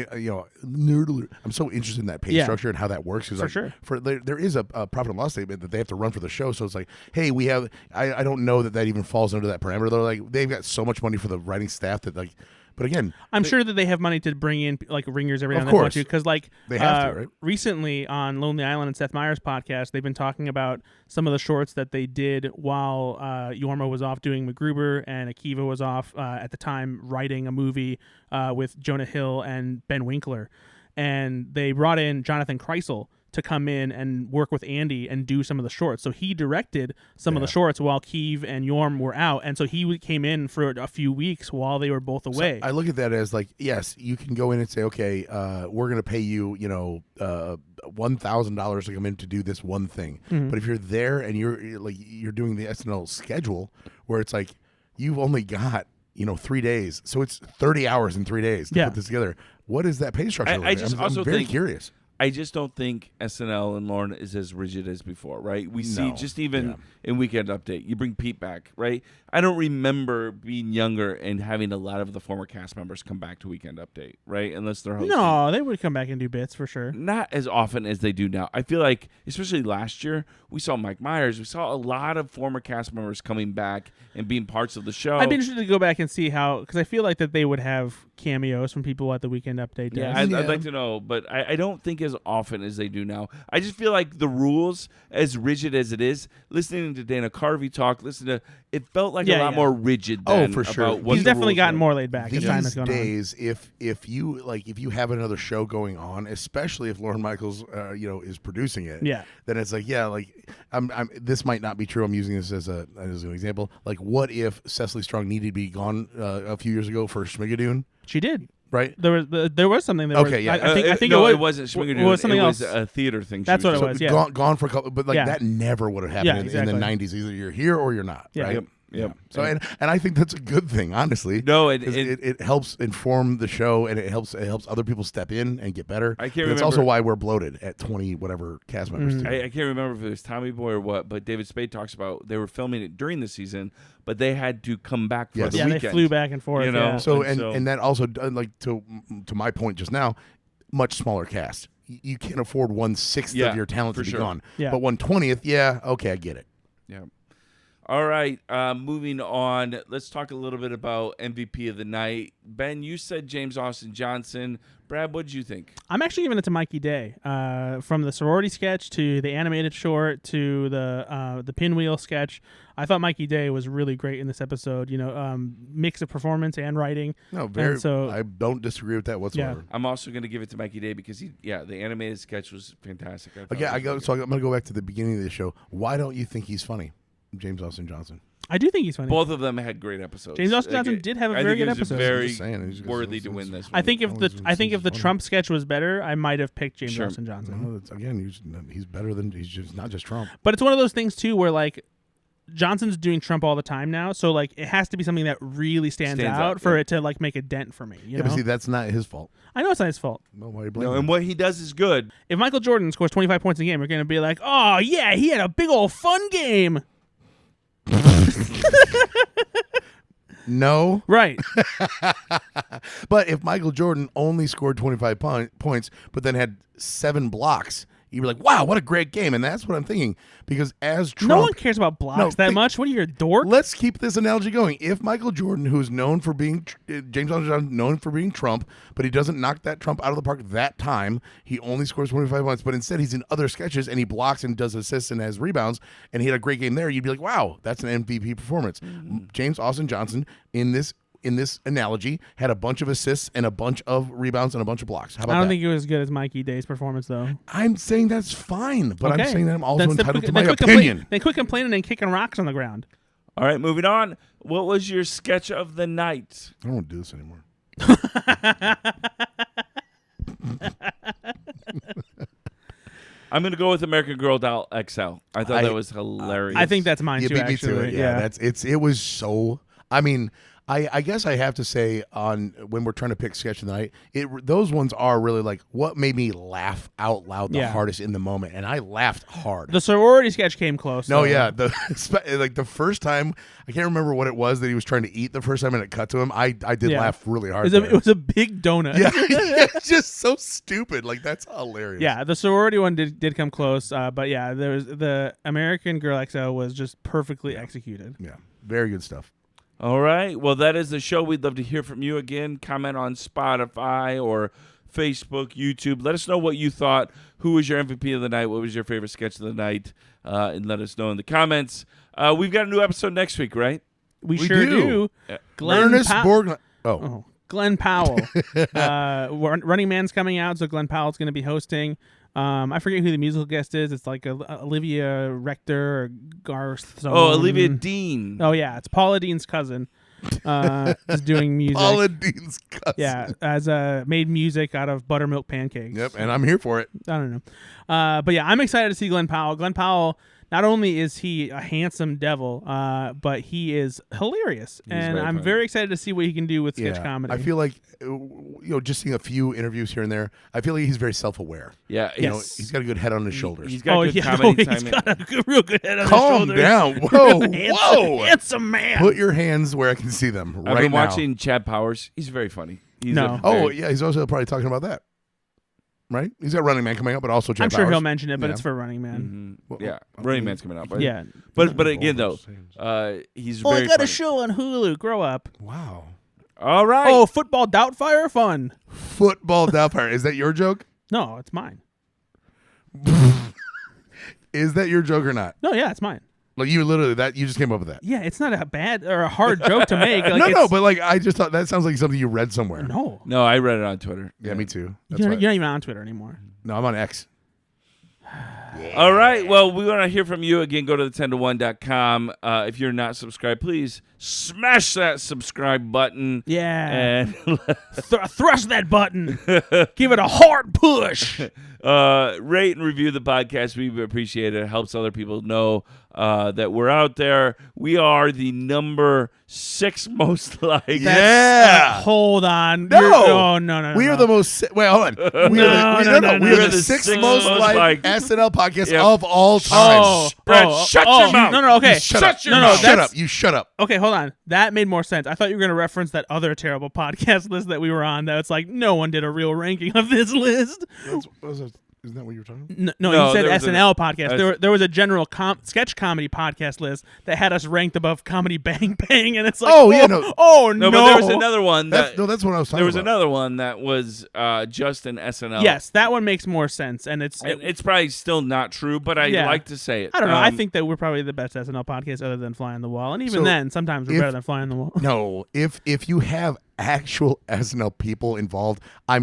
Nerd alert. I'm so interested in that pay Yeah. structure and how that works. For Like, sure. There is a profit and loss statement that they have to run for the show. So it's like, hey, we have. I don't know that even falls under that parameter. They're like, they've got so much money for the writing staff that like. But again, I'm sure that they have money to bring in like ringers every now Of and then course. because like They have to, right? recently on Lonely Island and Seth Meyers' podcast, they've been talking about some of the shorts that they did while Yorma was off doing MacGruber and Akiva was off at the time writing a movie with Jonah Hill and Ben Winkler, and they brought in Jonathan Kreisel to come in and work with Andy and do some of the shorts. So he directed some of the shorts while Keeve and Yorm were out, and so he came in for a few weeks while they were both away. I look at that as like, yes, you can go in and say, okay, we're going to pay you, $1,000 to come in to do this one thing. But if you're there and you're doing the SNL schedule where it's like you've only got 3 days, so it's 30 hours in 3 days to put this together. What is that pay structure? I'm very curious. I just don't think SNL and Lauren is as rigid as before, right? We see just even in Weekend Update, you bring Pete back, right? I don't remember being younger and having a lot of the former cast members come back to Weekend Update, right? Unless they're hosting. No, they would come back and do bits for sure. Not as often as they do now. I feel like, especially last year, we saw Mike Myers. We saw a lot of former cast members coming back and being parts of the show. I'd be interested to go back and see how, because I feel like that they would have cameos from people at the Weekend Update. Yeah, does. I'd like to know, but I don't think as often as they do now. I just feel like the rules, as rigid as it is, listening to Dana Carvey talk, it felt like a lot more rigid. Than for sure. about what He's the definitely rules gotten were. more laid back as time has These gone days, if you have another show going on, especially if Lorne Michaels is producing it, then it's like this might not be true. I'm using this as an example. Like, what if Cecily Strong needed to be gone a few years ago for Schmigadoon? on. She did. Right. There was something that Okay, was, yeah. I think no, it wasn't Schmigadoon. it was something it was else. a theater thing. That's what it was. Yeah. Gone for a couple, but that never would have happened in exactly. the 90s. Either you're here or you're not. Yeah. Right. Yep. So and I think that's a good thing, honestly. No, 'Cause it helps inform the show, and it helps other people step in and get better. I can't But remember. It's also why we're bloated at 20 whatever cast members. too. I can't remember if it was Tommy Boy or what, but David Spade talks about they were filming it during the season, but they had to come back for Yes. the Yeah, weekend. they flew back and forth. You know? yeah. So And and that also like to my point just now, much smaller cast. You can't afford 1/6 of your talent for to be sure. gone. Yeah. But 1/20th, okay, I get it. Yeah. All right. Moving on. Let's talk a little bit about MVP of the night. Ben, you said James Austin Johnson. Brad, what did you think? I'm actually giving it to Mikey Day. From the sorority sketch to the animated short to the Pinwheel sketch, I thought Mikey Day was really great in this episode. Mix of performance and writing. No, very. And so I don't disagree with that whatsoever. I'm also going to give it to Mikey Day because the animated sketch was fantastic. I'm going to go back to the beginning of the show. Why don't you think he's funny, James Austin Johnson? I do think he's funny. Both of them had great episodes. James Austin Johnson did have a I very think good it was episode. Very Just saying, he's- worthy to win this. I think if He's the funny. Trump sketch was better, I might have picked James Sure. Austin Johnson. No, he's better than he's just not just Trump. But it's one of those things too where like Johnson's doing Trump all the time now, so like it has to be something that really stands out for it to like make a dent for me. You know? But see, that's not his fault. I know it's not his fault. No, why are you blaming and him? what he does is good. If Michael Jordan scores 25 points a game, we're going to be like, oh, yeah, he had a big old fun game. No. Right. But if Michael Jordan only scored 25 points, but then had 7 blocks, you'd be like, wow, what a great game. And that's what I'm thinking. Because as Trump... No one cares about blocks that much. What are you, a dork? Let's keep this analogy going. If Michael Jordan, who's known for being... James Johnson, known for being Trump, but he doesn't knock that Trump out of the park that time. He only scores 25 points, but instead he's in other sketches and he blocks and does assists and has rebounds, and he had a great game there. You'd be like, wow, that's an MVP performance. Mm-hmm. James Austin Johnson, in this analogy, had a bunch of assists and a bunch of rebounds and a bunch of blocks. How about that? I don't think it was as good as Mikey Day's performance, though. I'm saying that's fine, but okay. I'm saying that I'm also Then entitled to my opinion. Then quit complaining and kicking rocks on the ground. All right, moving on. What was your sketch of the night? I don't want to do this anymore. I'm going to go with American Girl Doll XL. I thought that was hilarious. I think that's mine, You too, beat me actually. to it. It was so... I mean... I guess I have to say, on when we're trying to pick sketch of the night, those ones are really like what made me laugh out loud the hardest in the moment, and I laughed hard. The sorority sketch came close. No, yeah, the first time, I can't remember what it was that he was trying to eat the first time, and it cut to him. I did laugh really hard. It was a big donut. Yeah, it's just so stupid. Like, that's hilarious. Yeah, the sorority one did come close, but yeah, there was the American Girl XL was just perfectly executed. Yeah, very good stuff. All right. Well, that is the show. We'd love to hear from you again. Comment on Spotify or Facebook, YouTube. Let us know what you thought. Who was your MVP of the night? What was your favorite sketch of the night? And let us know in the comments. We've got a new episode next week, right? We sure do. Glenn Powell. Running Man's coming out, so Glenn Powell's going to be hosting. I forget who the musical guest is. It's like Olivia Rector or Garth. Olivia Dean. Oh, yeah. It's Paula Dean's cousin. Is doing music. Paula Dean's cousin. Yeah, made music out of buttermilk pancakes. Yep, and I'm here for it. I don't know. But yeah, I'm excited to see Glenn Powell. Glenn Powell, not only is he a handsome devil, but he is hilarious. And I'm very excited to see what he can do with sketch comedy. I feel like, just seeing a few interviews here and there, I feel like he's very self-aware. Yeah. He's got a good head on his shoulders. He's got good comedy timing. He's got a real good head on his Calm shoulders. down. Whoa. Handsome man. Put your hands where I can see them right now. I've been watching Chad Powers. He's very funny. He's also probably talking about that. Right? He's got Running Man coming out, but also Chad I'm Powers. sure he'll mention it, but it's for Running Man. Mm-hmm. Yeah, Running Man's coming out. But yeah. But again, though, he's very I got funny. a show on Hulu. Grow up. Wow. All right. Oh, Football Doubtfire fun. Football Doubtfire. Is that your joke? No, it's mine. Is that your joke or not? No, yeah, it's mine. Like, you just came up with that. Yeah, it's not a bad or a hard joke to make. Like, but like, I just thought that sounds like something you read somewhere. No, I read it on Twitter. Yeah, me too. You're not even on Twitter anymore. No, I'm on X. All right. Well, we want to hear from you. Again, go to the10to1.com. If you're not subscribed, please smash that subscribe button. Yeah. And thrust that button. Give it a hard push. Rate and review the podcast. We appreciate it. It helps other people know that we're out there. We are the number 6 most liked. Yeah. Hold on. No. No. We are the most... Wait, hold on. We are the 6th most liked SNL podcast of all time. Brad, shut your mouth. No, okay. Shut up. You shut up. Okay, hold on. That made more sense. I thought you were going to reference that other terrible podcast list that we were on. That it's like no one did a real ranking of this list. Isn't that what you were talking about? No, you said SNL podcast. There was a general sketch comedy podcast list that had us ranked above Comedy Bang Bang, and it's like, no. But there was another one. That's what I was talking about. There was another one that was just an SNL. Yes, that one makes more sense, and it's probably still not true, but I like to say it. I don't know. I think that we're probably the best SNL podcast other than Fly on the Wall, and even then, sometimes we're better than Fly on the Wall. No, if you have actual SNL people involved, I'll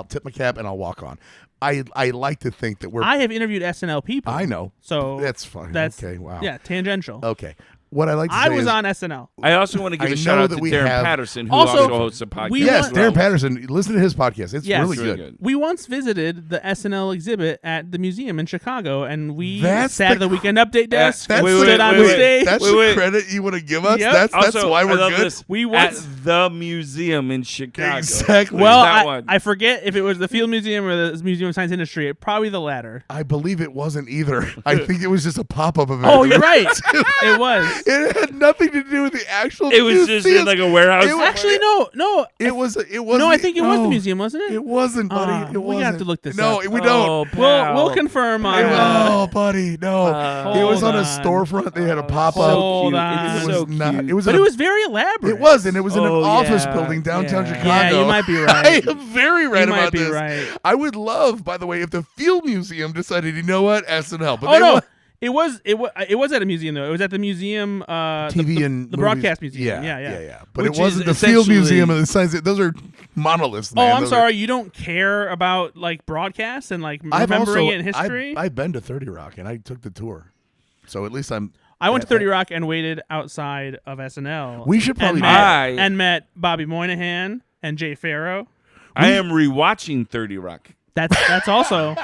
tip my cap and I'll walk on. I like to think that I have interviewed SNL people. I know. So that's fine. That's okay. Wow. Yeah, tangential. Okay. What I like to say I was on SNL. I also want to give a shout out to Darren Patterson, who also hosts a podcast. Yes, Darren Patterson. Listen to his podcast. It's really good. We once visited the SNL exhibit at the museum in Chicago, and we sat at the Weekend Update desk. Stood on stage. That's the credit you want to give us? Yep. That's why we're good? We once at the museum in Chicago. Exactly. Well, I forget if it was the Field Museum or the Museum of Science and Industry. Probably the latter. I believe it wasn't either. I think it was just a pop-up event. Oh, you're right. It was. It had nothing to do with the actual. It was just in like a warehouse. Actually, no. It was. No, I think it was the museum, wasn't it? It wasn't, buddy. It we wasn't. have to look this no, up. we don't. Oh, We'll confirm on. Oh, buddy, no. It was on a storefront. They had a pop up. Hold on. It's It was so not. cute. It was. But it was very elaborate. It was, and it was in an Oh, office yeah, building downtown yeah. Chicago. Yeah, you might be right. I am very right You about might be this. right. I would love, by the way, if the Field Museum decided, you know what, SNL. But Oh they no. want It was at a museum though. It was at the museum, TV and the movies. broadcast museum. Yeah. But Which it wasn't is the Field essentially- Museum and the Science. Those are monoliths. Oh, Man. I'm Those sorry. You don't care about like broadcasts and like remembering it in history. I've been to 30 Rock and I took the tour, so at least I went to 30 Rock and waited outside of SNL. We should probably and met Bobby Moynihan and Jay Farrow. I am rewatching 30 Rock. That's also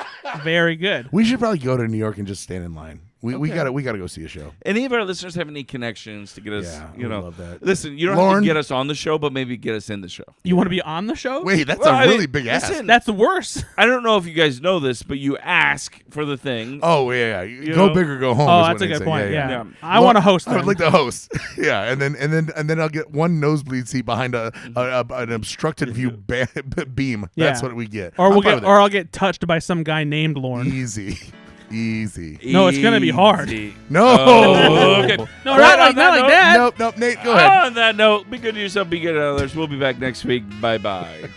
very good. We should probably go to New York and just stand in line. We gotta go see a show. Any of our listeners have any connections to get us? Yeah, you I know, love that. listen. You don't Lauren? have to get us on the show, but maybe get us in the show. You want to be on the show? Wait, that's Well, I a really mean, big ask. listen, That's the worst. I don't know if you guys know this, but you ask for the thing. Oh yeah, You go know? big or go home. Oh, is that's what a they good say. point. Yeah. Yeah. Yeah. I want to host. I would them. like to host. Yeah, and then I'll get one nosebleed seat behind an obstructed view beam. That's Yeah. what we get. Or I'm we'll fine get, with or I'll get touched by some guy named it. Lorne. Easy. No, it's gonna be hard. Easy. No. Oh, okay. No, All not right, like on that. Nope. Nate, go ahead. On that note, be good to yourself, be good to others. We'll be back next week. Bye bye.